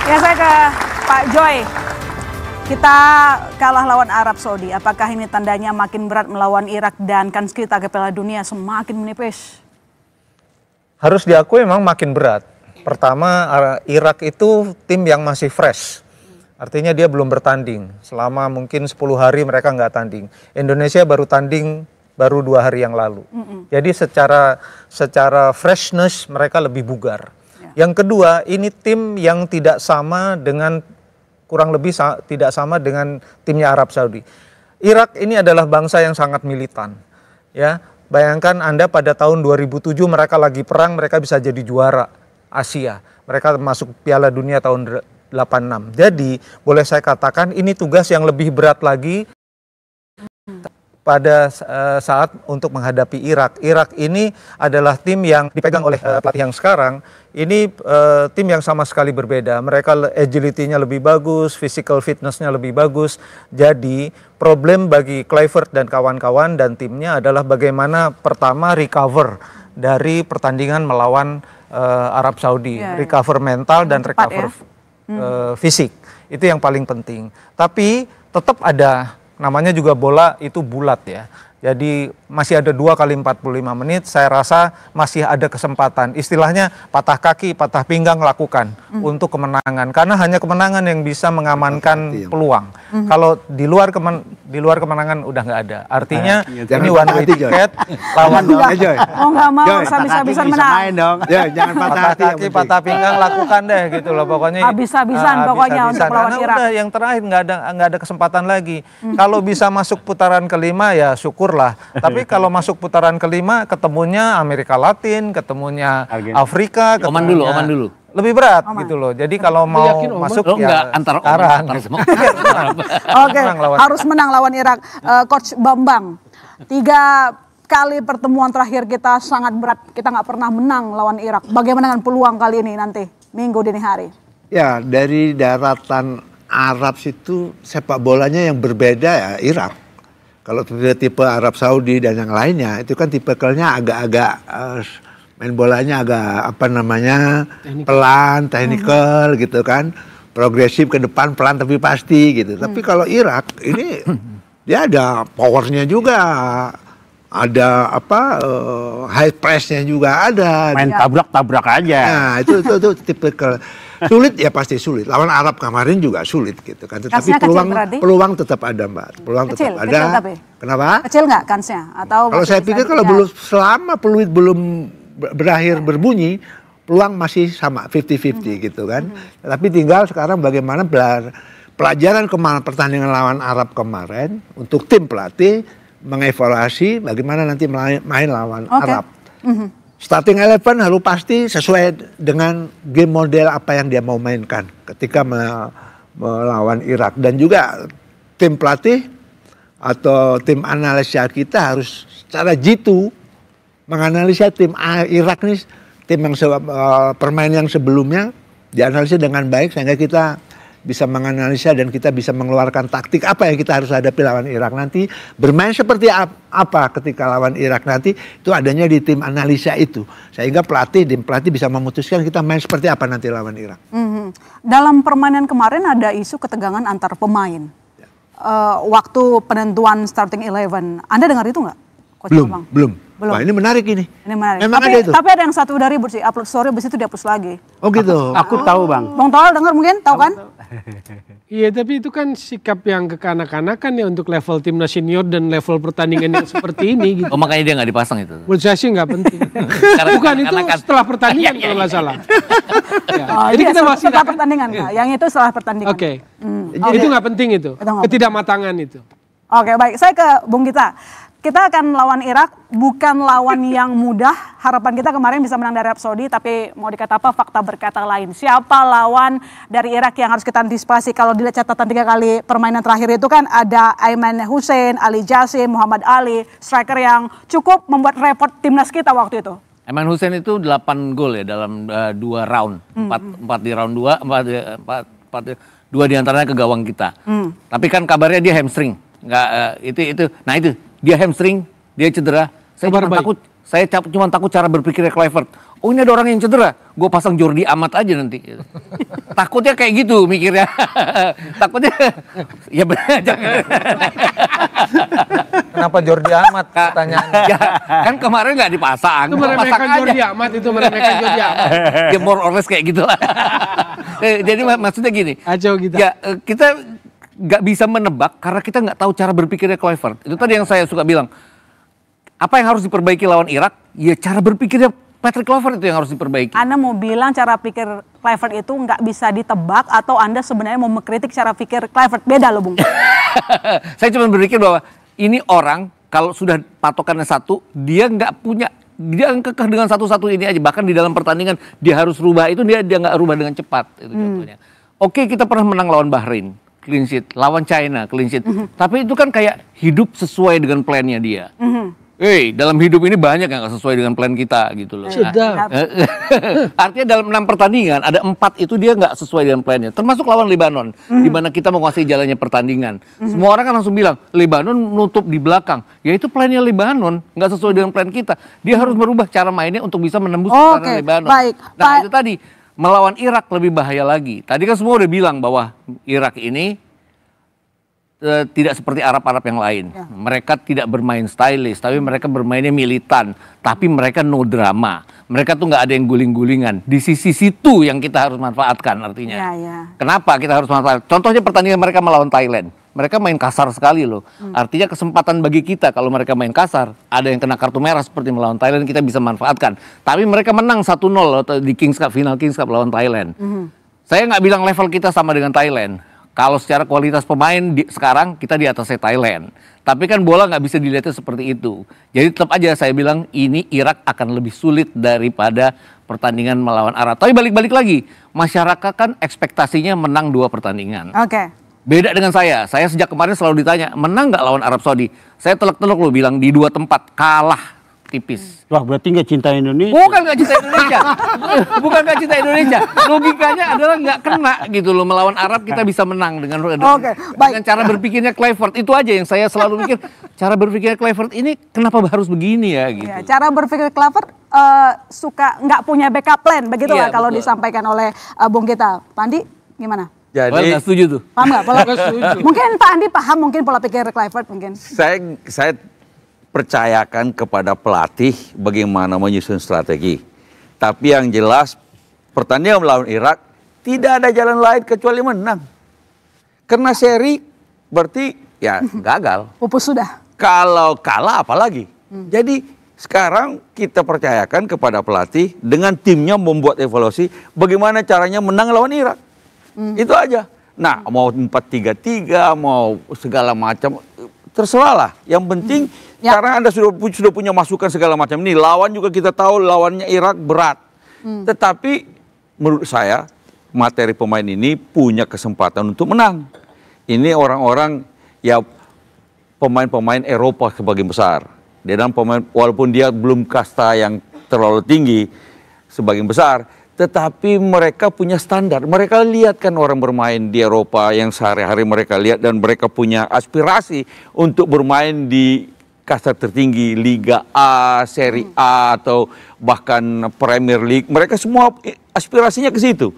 Speaker 4: Ya, saya ke Pak Joy. Kita kalah lawan Arab Saudi. Apakah ini tandanya makin berat melawan Irak dan kans kita ke Piala Dunia semakin menipis?
Speaker 11: Harus diakui memang makin berat. Pertama, Irak itu tim yang masih fresh. Artinya dia belum bertanding. Selama mungkin 10 hari mereka nggak tanding. Indonesia baru tanding baru 2 hari yang lalu. Jadi secara freshness mereka lebih bugar. Yang kedua, ini tim yang tidak sama dengan kurang lebih tidak sama dengan timnya Arab Saudi. Irak ini adalah bangsa yang sangat militan. Ya, bayangkan Anda pada tahun 2007 mereka lagi perang, mereka bisa jadi juara Asia. Mereka masuk Piala Dunia tahun 86. Jadi, boleh saya katakan ini tugas yang lebih berat lagi pada saat untuk menghadapi Irak. Irak ini adalah tim yang dipegang oleh pelatih yang sekarang. Ini tim yang sama sekali berbeda. Mereka agility-nya lebih bagus, physical fitness-nya lebih bagus. Jadi problem bagi Kluivert dan kawan-kawan dan timnya adalah bagaimana pertama recover dari pertandingan melawan Arab Saudi. Recover mental dan recover fisik. Itu yang paling penting. Tapi tetap ada, namanya juga bola itu bulat ya. Jadi masih ada 2 kali 45 menit, saya rasa masih ada kesempatan. Istilahnya patah kaki, patah pinggang lakukan untuk kemenangan. Karena hanya kemenangan yang bisa mengamankan peluang. Kalau di luar kemenangan udah nggak ada. Artinya ini one way ticket lawan
Speaker 4: Oh nggak mau habis-habisan menang.
Speaker 11: Jangan patah kaki, patah pinggang lakukan deh gitu loh pokoknya.
Speaker 4: Habis-habisan pokoknya untuk melawan Irak.
Speaker 11: Udah yang terakhir nggak ada kesempatan lagi. Kalau bisa masuk putaran kelima ya syukur lah. Tapi kalau masuk putaran kelima ketemunya Amerika Latin, ketemunya Afrika,
Speaker 5: Oman dulu.
Speaker 11: Lebih berat gitu loh. Jadi kalau mau masuk ya
Speaker 5: antara
Speaker 11: sekarang.
Speaker 4: Oke, harus menang lawan Irak. Coach Bambang, 3 kali pertemuan terakhir kita sangat berat. Kita nggak pernah menang lawan Irak. Bagaimana dengan peluang kali ini nanti Minggu dini hari?
Speaker 7: Ya, dari daratan Arab itu sepak bolanya yang berbeda ya Irak. Kalau tipe Arab Saudi dan yang lainnya itu kan tipikalnya agak-agak main bolanya agak pelan, teknikal gitu kan, progresif ke depan pelan tapi pasti gitu. Tapi kalau Irak ini dia ada powernya juga, ada high pressnya juga ada.
Speaker 8: Main tabrak-tabrak aja.
Speaker 7: Nah itu tipikal. Sulit ya pasti sulit. Lawan Arab kemarin juga sulit gitu kan. Tetapi peluang tetap ada Mbak. Peluang
Speaker 4: kecil,
Speaker 7: tetap ada.
Speaker 4: Tapi.
Speaker 7: Kenapa?
Speaker 4: Kecil nggak kansnya? Atau
Speaker 7: kalau saya pikir kalau selama peluit belum berakhir berbunyi, peluang masih sama 50-50 gitu kan. Tapi tinggal sekarang bagaimana pelajaran pertandingan lawan Arab kemarin untuk tim pelatih mengevaluasi bagaimana nanti main lawan Arab. Starting 11 harus pasti sesuai dengan game model apa yang dia mau mainkan ketika melawan Irak. Dan juga tim pelatih atau tim analisa kita harus secara jitu menganalisa tim Irak nih, tim yang permain yang sebelumnya dianalisa dengan baik sehingga kita bisa menganalisa dan kita bisa mengeluarkan taktik apa yang kita harus hadapi lawan Irak nanti, bermain seperti apa ketika lawan Irak nanti, itu adanya di tim analisa itu, sehingga tim pelatih bisa memutuskan kita main seperti apa nanti lawan Irak.
Speaker 4: Dalam permainan kemarin ada isu ketegangan antar pemain waktu penentuan starting 11, Anda dengar itu nggak?
Speaker 7: Belum. Wah, ini menarik ini.
Speaker 4: Menarik.
Speaker 7: Memang ada itu.
Speaker 4: Tapi ada yang satu udah ribut sih, upload story habis itu dihapus lagi.
Speaker 7: Oh gitu.
Speaker 8: Aku tahu Bang.
Speaker 4: Bang Toel dengar mungkin, tahu kan?
Speaker 6: Iya, tapi itu kan sikap yang kekanak-kanakan ya untuk level timnas senior dan level pertandingan yang seperti ini. Gitu.
Speaker 5: Oh makanya dia nggak dipasang itu?
Speaker 6: Menurut saya sih nggak penting. Bukan itu setelah pertandingan kalau nggak salah.
Speaker 4: Jadi kita masih setelah pertandingan, yang itu setelah pertandingan.
Speaker 6: Oke. Itu nggak penting itu, ketidakmatangan itu.
Speaker 4: Oke, baik. Saya ke Bung Gita. Kita akan lawan Irak, bukan lawan yang mudah. Harapan kita kemarin bisa menang dari Arab Saudi, tapi mau dikata apa, fakta berkata lain. Siapa lawan dari Irak yang harus kita antisipasi? Kalau dilihat catatan 3 kali permainan terakhir itu kan ada Aiman Hussein, Ali Jassim, Muhammad Ali, striker yang cukup membuat repot timnas kita waktu itu.
Speaker 5: Aiman Hussein itu 8 gol ya dalam 2 round, 4 di round 2, 2 diantaranya ke gawang kita. Tapi kan kabarnya dia hamstring. Nah itu dia hamstring, dia cedera. Saya cuma takut cara berpikirnya Kluivert. Oh ini ada orang yang cedera, gue pasang Jordi Amat aja nanti. Takutnya kayak gitu mikirnya. Takutnya, ya benar.
Speaker 11: Kenapa Jordi Amat pertanyaannya?
Speaker 5: Ya, kan kemarin nggak dipasang.
Speaker 6: Itu meremehkan Jordi Amat, itu meremehkan Jordi Amat.
Speaker 5: Ya more or less kayak gitulah. Jadi maksudnya gini.
Speaker 6: Ajo gitu.
Speaker 5: Ya kita nggak bisa menebak karena kita nggak tahu cara berpikirnya Kluivert. Itu tadi yang saya suka bilang. Apa yang harus diperbaiki lawan Irak? Ya cara berpikirnya Patrick Kluivert itu yang harus diperbaiki.
Speaker 4: Anda mau bilang cara pikir Kluivert itu nggak bisa ditebak atau Anda sebenarnya mau mengkritik cara pikir Kluivert? Beda loh Bung.
Speaker 5: Saya cuma berpikir bahwa ini orang kalau sudah patokannya satu, dia nggak punya, dia kekeh dengan satu-satu ini aja. Bahkan di dalam pertandingan dia harus rubah itu, dia nggak rubah dengan cepat. Itu contohnya. Oke, kita pernah menang lawan Bahrain, clean sheet, lawan China, clean sheet. Tapi itu kan kayak hidup sesuai dengan plannya dia. Dalam hidup ini banyak yang gak sesuai dengan plan kita gitu loh.
Speaker 6: Sudah.
Speaker 5: Artinya dalam 6 pertandingan ada 4 itu dia gak sesuai dengan plannya. Termasuk lawan Lebanon, di mana kita menguasai jalannya pertandingan. Semua orang kan langsung bilang Lebanon menutup di belakang. Ya itu plannya Lebanon, gak sesuai dengan plan kita. Dia harus merubah cara mainnya untuk bisa menembus pertahanan Lebanon.
Speaker 4: Baik.
Speaker 5: Nah itu tadi melawan Irak lebih bahaya lagi. Tadi kan semua udah bilang bahwa Irak ini tidak seperti Arab-Arab yang lain. Mereka tidak bermain stylish, tapi mereka bermainnya militan. Tapi mereka no drama. Mereka tuh nggak ada yang guling-gulingan. Di sisi situ yang kita harus manfaatkan artinya. Kenapa kita harus manfaatkan? Contohnya pertandingan mereka melawan Thailand. Mereka main kasar sekali loh. Artinya kesempatan bagi kita kalau mereka main kasar, ada yang kena kartu merah seperti melawan Thailand, kita bisa manfaatkan. Tapi mereka menang 1-0 di Kings Cup, final Kings Cup lawan Thailand. Saya nggak bilang level kita sama dengan Thailand. Kalau secara kualitas pemain sekarang kita di atasnya Thailand. Tapi kan bola nggak bisa dilihatnya seperti itu. Jadi tetap aja saya bilang ini Irak akan lebih sulit daripada pertandingan melawan Arab. Tapi balik-balik lagi, masyarakat kan ekspektasinya menang 2 pertandingan. Beda dengan saya sejak kemarin selalu ditanya, menang nggak lawan Arab Saudi? Saya telak-telak loh bilang di 2 tempat kalah tipis.
Speaker 8: Wah berarti nggak cinta Indonesia.
Speaker 5: Bukan nggak cinta Indonesia. Bukan nggak cinta Indonesia. Logikanya adalah nggak kena gitu loh. Melawan Arab kita bisa menang dengan cara berpikirnya Kluivert. Itu aja yang saya selalu mikir. Cara berpikirnya Kluivert ini kenapa harus begini ya gitu.
Speaker 4: Cara berpikir Kluivert suka nggak punya backup plan begitu lah kalau disampaikan oleh Bung Gita. Pak Andi gimana?
Speaker 10: Jadi
Speaker 5: nggak setuju tuh.
Speaker 4: Paham nggak? Mungkin Pak Andi paham mungkin pola pikir Kluivert mungkin.
Speaker 10: Saya percayakan kepada pelatih bagaimana menyusun strategi. Tapi yang jelas pertandingan melawan Irak tidak ada jalan lain kecuali menang. Karena seri berarti ya gagal.
Speaker 4: Pupus sudah.
Speaker 10: Kalau kalah apalagi. Jadi sekarang kita percayakan kepada pelatih dengan timnya membuat evaluasi bagaimana caranya menang lawan Irak. Itu aja. Nah, mau 4-3-3, mau segala macam, terserah lah. Yang penting karena Anda sudah punya masukan segala macam. Nih, lawan juga kita tahu lawannya Irak berat. Tetapi menurut saya materi pemain ini punya kesempatan untuk menang. Ini orang-orang ya pemain-pemain Eropa sebagian besar. Dia dan pemain walaupun dia belum kasta yang terlalu tinggi sebagian besar, tetapi mereka punya standar. Mereka lihat kan orang bermain di Eropa yang sehari-hari mereka lihat dan mereka punya aspirasi untuk bermain di kasta tertinggi, Liga A, Serie A atau bahkan Premier League. Mereka semua aspirasinya ke situ.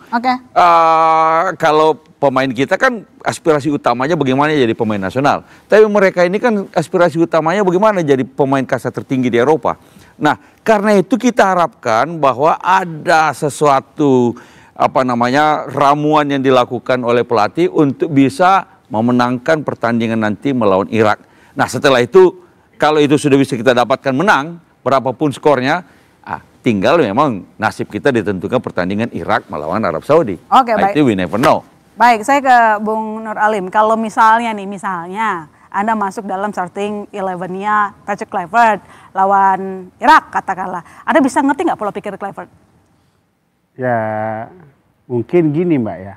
Speaker 10: Kalau pemain kita kan aspirasi utamanya bagaimana jadi pemain nasional. Tapi mereka ini kan aspirasi utamanya bagaimana jadi pemain kasta tertinggi di Eropa. Nah, karena itu kita harapkan bahwa ada sesuatu ramuan yang dilakukan oleh pelatih untuk bisa memenangkan pertandingan nanti melawan Irak. Nah, setelah itu kalau itu sudah bisa kita dapatkan menang, berapapun skornya, tinggal memang nasib kita ditentukan pertandingan Irak melawan Arab Saudi.
Speaker 4: Baik.
Speaker 10: Itu we never know.
Speaker 4: Baik, saya ke Bung Nur Alim. Kalau misalnya Anda masuk dalam starting 11-nya Patrick Kluivert lawan Irak katakanlah, Anda bisa ngerti nggak pola pikir Kluivert?
Speaker 8: Ya, mungkin gini Mbak ya.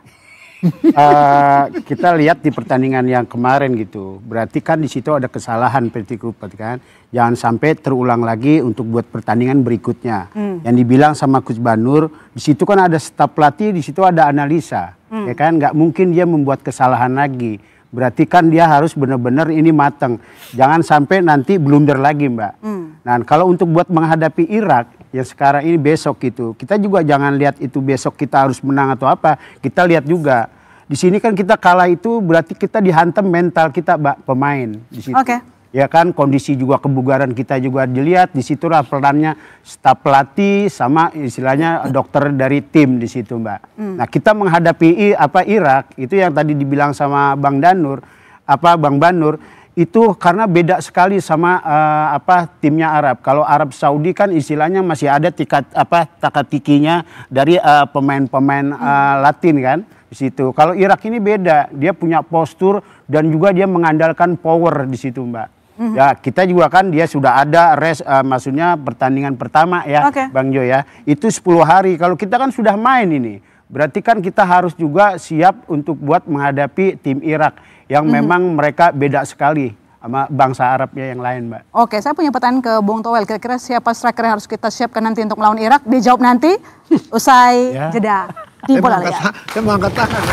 Speaker 8: Kita lihat di pertandingan yang kemarin gitu, berarti kan di situ ada kesalahan Patrick Kluivert kan, jangan sampai terulang lagi untuk buat pertandingan berikutnya. Yang dibilang sama Coach Banur, di situ kan ada staf pelatih, di situ ada analisa, ya kan, nggak mungkin dia membuat kesalahan lagi. Berarti kan dia harus benar-benar ini matang, jangan sampai nanti blunder lagi Mbak. Nah kalau untuk buat menghadapi Irak yang sekarang ini besok gitu, kita juga jangan lihat itu besok kita harus menang atau apa. Kita lihat juga di sini kan kita kalah itu berarti kita dihantam mental kita Mbak, pemain di situ. Ya kan, kondisi juga kebugaran kita juga dilihat, di situlah perannya staf pelatih sama istilahnya dokter dari tim di situ Mbak. Nah kita menghadapi Irak itu yang tadi dibilang sama Bang Banur, itu karena beda sekali sama timnya Arab. Kalau Arab Saudi kan istilahnya masih ada taka-tikinya dari pemain-pemain Latin kan di situ. Kalau Irak ini beda, dia punya postur dan juga dia mengandalkan power di situ Mbak. Ya kita juga kan dia sudah ada maksudnya pertandingan pertama ya Bang Jo ya. Itu 10 hari, kalau kita kan sudah main ini. Berarti kan kita harus juga siap untuk buat menghadapi tim Irak yang memang mereka beda sekali sama bangsa Arabnya yang lain Mbak.
Speaker 4: Saya punya pertanyaan ke Bung Toel, kira-kira siapa striker yang harus kita siapkan nanti untuk melawan Irak? Dijawab nanti usai jeda di Bola Liar.
Speaker 7: Saya mau angkat tangan.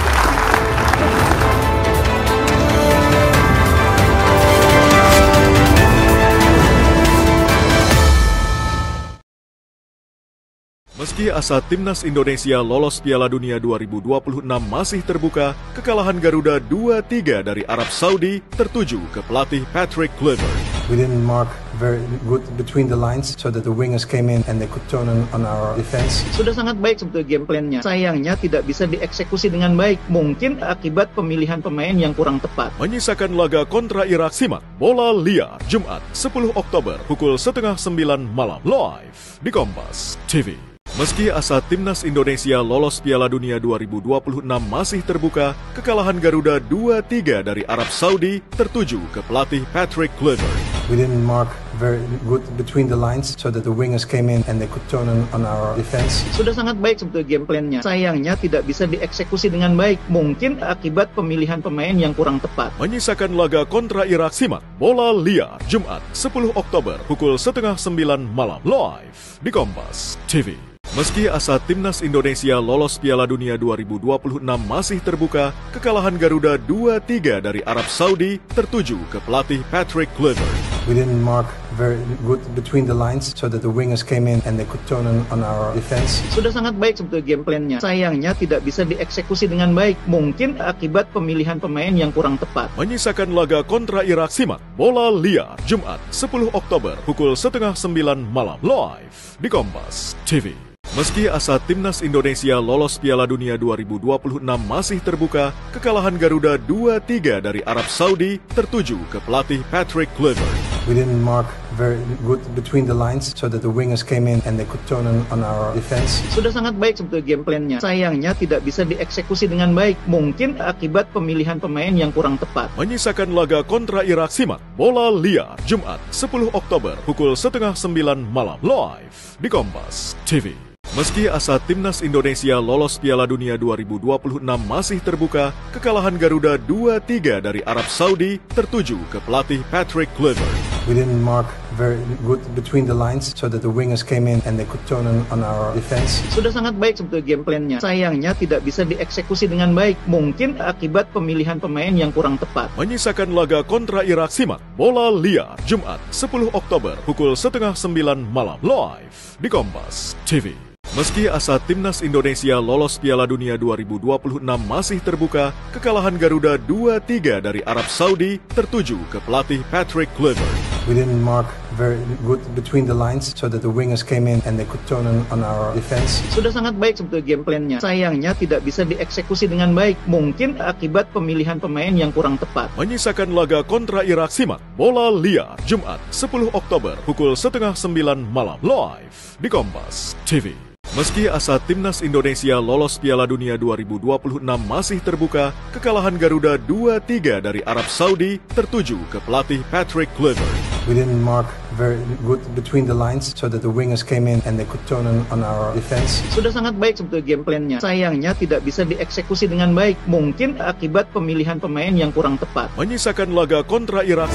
Speaker 12: Meski asa Timnas Indonesia lolos Piala Dunia 2026 masih terbuka, kekalahan Garuda 2-3 dari Arab Saudi tertuju ke pelatih Patrick Kluivert.
Speaker 2: We didn't mark very good between the lines so that the wingers came in and they could turn on our defense.
Speaker 3: Sudah sangat baik sebetulnya game plan-nya. Sayangnya tidak bisa dieksekusi dengan baik. Mungkin akibat pemilihan pemain yang kurang tepat.
Speaker 12: Menyisakan laga kontra Irak, simak Bola Liar Jumat 10 Oktober pukul 8:30 malam live di Kompas TV. Meski asa Timnas Indonesia lolos Piala Dunia 2026 masih terbuka, kekalahan Garuda 2-3 dari Arab Saudi tertuju ke pelatih Patrick Kluivert.
Speaker 2: We didn't mark very good between the lines so that the wingers came in and they could turn on our defense.
Speaker 3: Sudah sangat baik sebetulnya game plan-nya. Sayangnya tidak bisa dieksekusi dengan baik. Mungkin akibat pemilihan pemain yang kurang tepat.
Speaker 12: Menyisakan laga kontra Irak, simak Bola Liar Jumat 10 Oktober pukul 8:30 malam live di Kompas TV. Meski asa Timnas Indonesia lolos Piala Dunia 2026 masih terbuka, kekalahan Garuda 2-3 dari Arab Saudi tertuju ke pelatih Patrick Kluivert.
Speaker 2: We didn't mark very good between the lines so that the wingers came in and they could turn on our defense.
Speaker 3: Sudah sangat baik sebetulnya game plan-nya. Sayangnya tidak bisa dieksekusi dengan baik. Mungkin akibat pemilihan pemain yang kurang tepat.
Speaker 12: Menyisakan laga kontra Irak, simak Bola Liar Jumat 10 Oktober pukul 8:30 malam live di Kompas TV. Meski asa Timnas Indonesia lolos Piala Dunia 2026 masih terbuka, kekalahan Garuda 2-3 dari Arab Saudi tertuju ke pelatih Patrick Kluivert.
Speaker 2: We didn't mark very good between the lines so that the wingers came in and they could turn on our defense.
Speaker 3: Sudah sangat baik sebetulnya game plan-nya. Sayangnya tidak bisa dieksekusi dengan baik. Mungkin akibat pemilihan pemain yang kurang tepat.
Speaker 12: Menyisakan laga kontra Irak, simak Bola Liar Jumat 10 Oktober pukul 8:30 malam live di Kompas TV. Meski asa Timnas Indonesia lolos Piala Dunia 2026 masih terbuka, kekalahan Garuda 2-3 dari Arab Saudi tertuju ke pelatih Patrick Kluivert.
Speaker 2: We didn't mark very good between the lines so that the wingers came in and they could turn on our defense.
Speaker 3: Sudah sangat baik sebetulnya game plan-nya. Sayangnya tidak bisa dieksekusi dengan baik. Mungkin akibat pemilihan pemain yang kurang tepat.
Speaker 12: Menyisakan laga kontra Irak, simak Bola Liar Jumat 10 Oktober pukul 8:30 malam live di Kompas TV. Meski asa Timnas Indonesia lolos Piala Dunia 2026 masih terbuka, kekalahan Garuda 2-3 dari Arab Saudi tertuju ke pelatih Patrick Kluivert.
Speaker 2: We didn't mark very good between the lines so that the wingers came in and they could turn on our defense.
Speaker 3: Sudah sangat baik sebetulnya game plan-nya. Sayangnya tidak bisa dieksekusi dengan baik. Mungkin akibat pemilihan pemain yang kurang tepat.
Speaker 12: Menyisakan laga kontra Irak, simak Bola Liar Jumat 10 Oktober pukul 8:30 malam live di Kompas TV. Meski asa Timnas Indonesia lolos Piala Dunia 2026 masih terbuka, kekalahan Garuda 2-3 dari Arab Saudi tertuju ke pelatih Patrick Kluivert.
Speaker 2: We didn't mark very good between the lines so that the wingers came in and they could turn on our defense.
Speaker 3: Sudah sangat baik sebetulnya game plan-nya. Sayangnya tidak bisa dieksekusi dengan baik. Mungkin akibat pemilihan pemain yang kurang tepat.
Speaker 12: Menyisakan laga kontra Irak.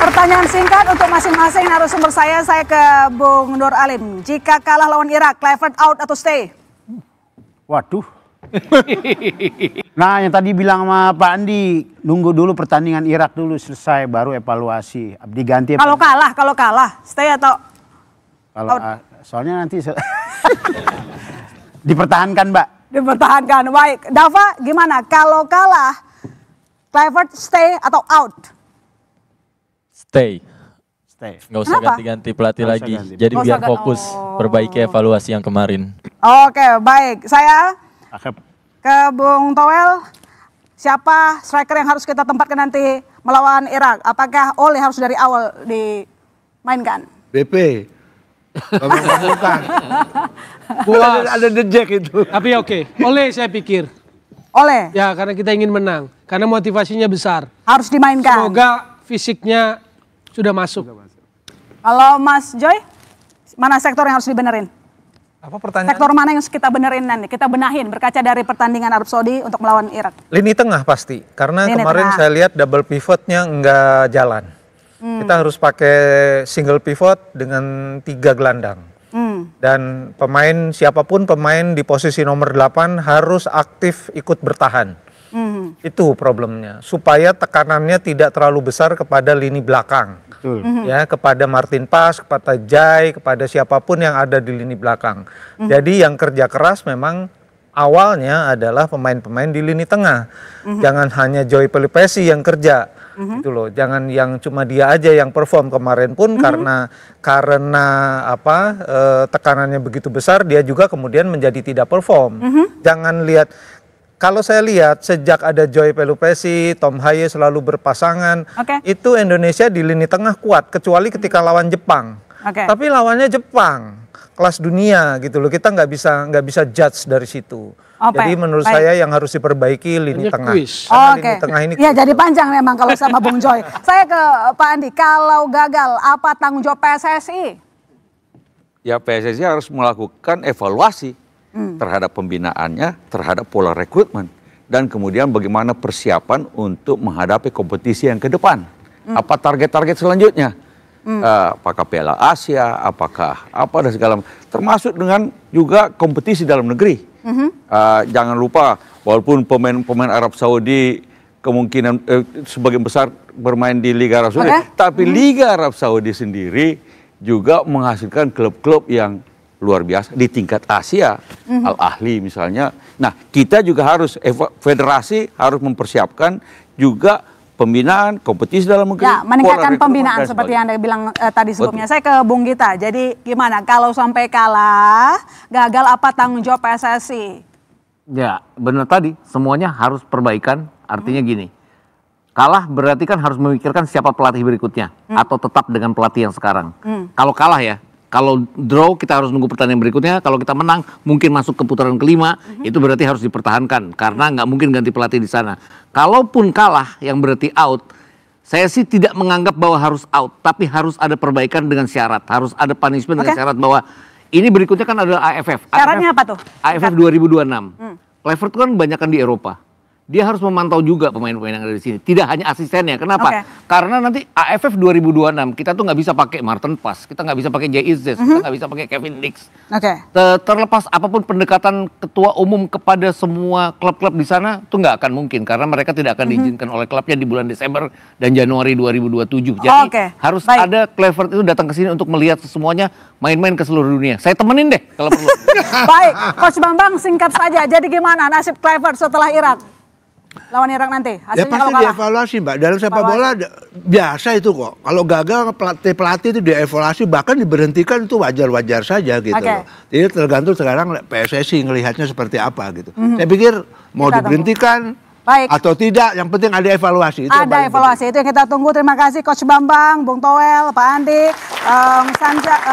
Speaker 4: Pertanyaan singkat untuk masing-masing narasumber saya ke Bung Nur Alim. Jika kalah lawan Irak, Kluivert out atau stay?
Speaker 8: Waduh. Nah, yang tadi bilang sama Pak Andi, nunggu dulu pertandingan Irak dulu selesai baru evaluasi. Diganti.
Speaker 4: Kalau kalah, stay atau
Speaker 8: out? Soalnya nanti dipertahankan, Mbak.
Speaker 4: Dipertahankan. Baik. Dava, gimana? Kalau kalah, Kluivert stay atau out?
Speaker 9: Stay. Nggak usah ganti-ganti pelatih lagi. Jadi biar fokus perbaiki evaluasi yang kemarin.
Speaker 4: Oke, baik. Saya ke Bung Toel. Siapa striker yang harus kita tempatkan nanti melawan Irak? Apakah Ole harus dari awal dimainkan?
Speaker 7: BP. Bukan. Ada The Jack itu.
Speaker 6: Tapi oke. Ole saya pikir.
Speaker 4: Ole?
Speaker 6: Ya, karena kita ingin menang. Karena motivasinya besar.
Speaker 4: Harus dimainkan.
Speaker 6: Semoga fisiknya sudah masuk.
Speaker 4: Kalau Mas Joy, mana sektor yang harus dibenerin?
Speaker 11: Apa pertanyaan?
Speaker 4: Sektor mana yang kita benerin nanti? Kita benahin berkaca dari pertandingan Arab Saudi untuk melawan Irak.
Speaker 11: Lini tengah pasti, karena
Speaker 4: Lini
Speaker 11: kemarin
Speaker 4: tengah.
Speaker 11: saya lihat double pivotnya nggak jalan. Kita harus pakai single pivot dengan 3 gelandang. Dan siapapun pemain di posisi nomor 8 harus aktif ikut bertahan. Itu problemnya, supaya tekanannya tidak terlalu besar kepada lini belakang. Ya, kepada Martin Pas, kepada Jai, kepada siapapun yang ada di lini belakang. Jadi yang kerja keras memang awalnya adalah pemain-pemain di lini tengah. Jangan hanya Joy Pelupesi yang kerja. Gitu loh, jangan yang cuma dia aja yang perform. Kemarin pun karena tekanannya begitu besar, dia juga kemudian menjadi tidak perform. Jangan lihat. Kalau saya lihat sejak ada Joy Pelupesi, Tom Haye selalu berpasangan, itu Indonesia di lini tengah kuat, kecuali ketika lawan Jepang. Tapi lawannya Jepang, kelas dunia gitu loh, kita nggak bisa judge dari situ. Jadi menurut saya yang harus diperbaiki lini tengah.
Speaker 4: Lini tengah ini. Ya jadi panjang memang kalau sama Bung Joy. Saya ke Pak Andi, kalau gagal apa tanggung jawab PSSI?
Speaker 10: Ya PSSI harus melakukan evaluasi terhadap pembinaannya, terhadap pola rekrutmen, dan kemudian bagaimana persiapan untuk menghadapi kompetisi yang ke depan. Apa target-target selanjutnya? Apakah Piala Asia, apakah apa dan segala macam, termasuk dengan juga kompetisi dalam negeri. Jangan lupa, walaupun pemain Arab Saudi kemungkinan sebagian besar bermain di Liga Arab Saudi, tapi Liga Arab Saudi sendiri juga menghasilkan klub-klub yang luar biasa di tingkat Asia, Al Ahli misalnya. Nah, kita juga harus, federasi harus mempersiapkan juga pembinaan, kompetisi dalam negeri.
Speaker 4: Ya, meningkatkan pembinaan seperti yang Anda bilang tadi sebelumnya. Saya ke Bung Gita, jadi gimana kalau sampai kalah, gagal apa tanggung jawab PSSI?
Speaker 5: Ya, benar tadi, semuanya harus perbaikan, artinya gini. Kalah berarti kan harus memikirkan siapa pelatih berikutnya atau tetap dengan pelatih yang sekarang. Kalau kalah ya, kalau draw kita harus nunggu pertandingan berikutnya. Kalau kita menang mungkin masuk ke putaran kelima, itu berarti harus dipertahankan karena nggak mungkin ganti pelatih di sana. Kalaupun kalah yang berarti out, saya sih tidak menganggap bahwa harus out, tapi harus ada perbaikan dengan syarat, harus ada punishment dengan syarat bahwa ini berikutnya kan adalah AFF.
Speaker 4: Syaratnya apa tuh?
Speaker 5: AFF 2026. Kluivert itu kan banyakan di Eropa. Dia harus memantau juga pemain-pemain yang ada di sini. Tidak hanya asistennya. Kenapa? Karena nanti AFF 2026 kita tuh nggak bisa pakai Martin Paes, kita nggak bisa pakai Jay Izzes, kita nggak bisa pakai Kevin Dix. Terlepas apapun pendekatan ketua umum kepada semua klub-klub di sana, tuh nggak akan mungkin karena mereka tidak akan diizinkan oleh klubnya di bulan Desember dan Januari 2027. Jadi harus ada Kluivert itu datang ke sini untuk melihat semuanya, main-main ke seluruh dunia. Saya temenin deh kalau perlu.
Speaker 4: Baik, Coach Bambang singkat saja. Jadi gimana nasib Kluivert setelah Irak? Lawan Irak nanti, hasilnya
Speaker 7: ya pasti dievaluasi Mbak. Dalam sepak bola biasa itu kok. Kalau gagal pelatih itu dievaluasi, bahkan diberhentikan itu wajar-wajar saja gitu loh. Jadi tergantung sekarang PSSI ngelihatnya seperti apa gitu. Saya pikir mau diberhentikan atau tidak, yang penting ada evaluasi. Itu
Speaker 4: ada evaluasi, itu yang kita tunggu. Terima kasih Coach Bambang, Bung Toel, Pak Andi,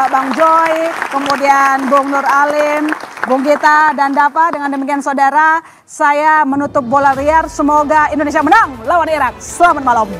Speaker 4: Bang Joy, kemudian Bung Nur Alim, Bung Gita, dan Dava. Dengan demikian saudara, saya menutup Bola Liar. Semoga Indonesia menang lawan Irak. Selamat malam.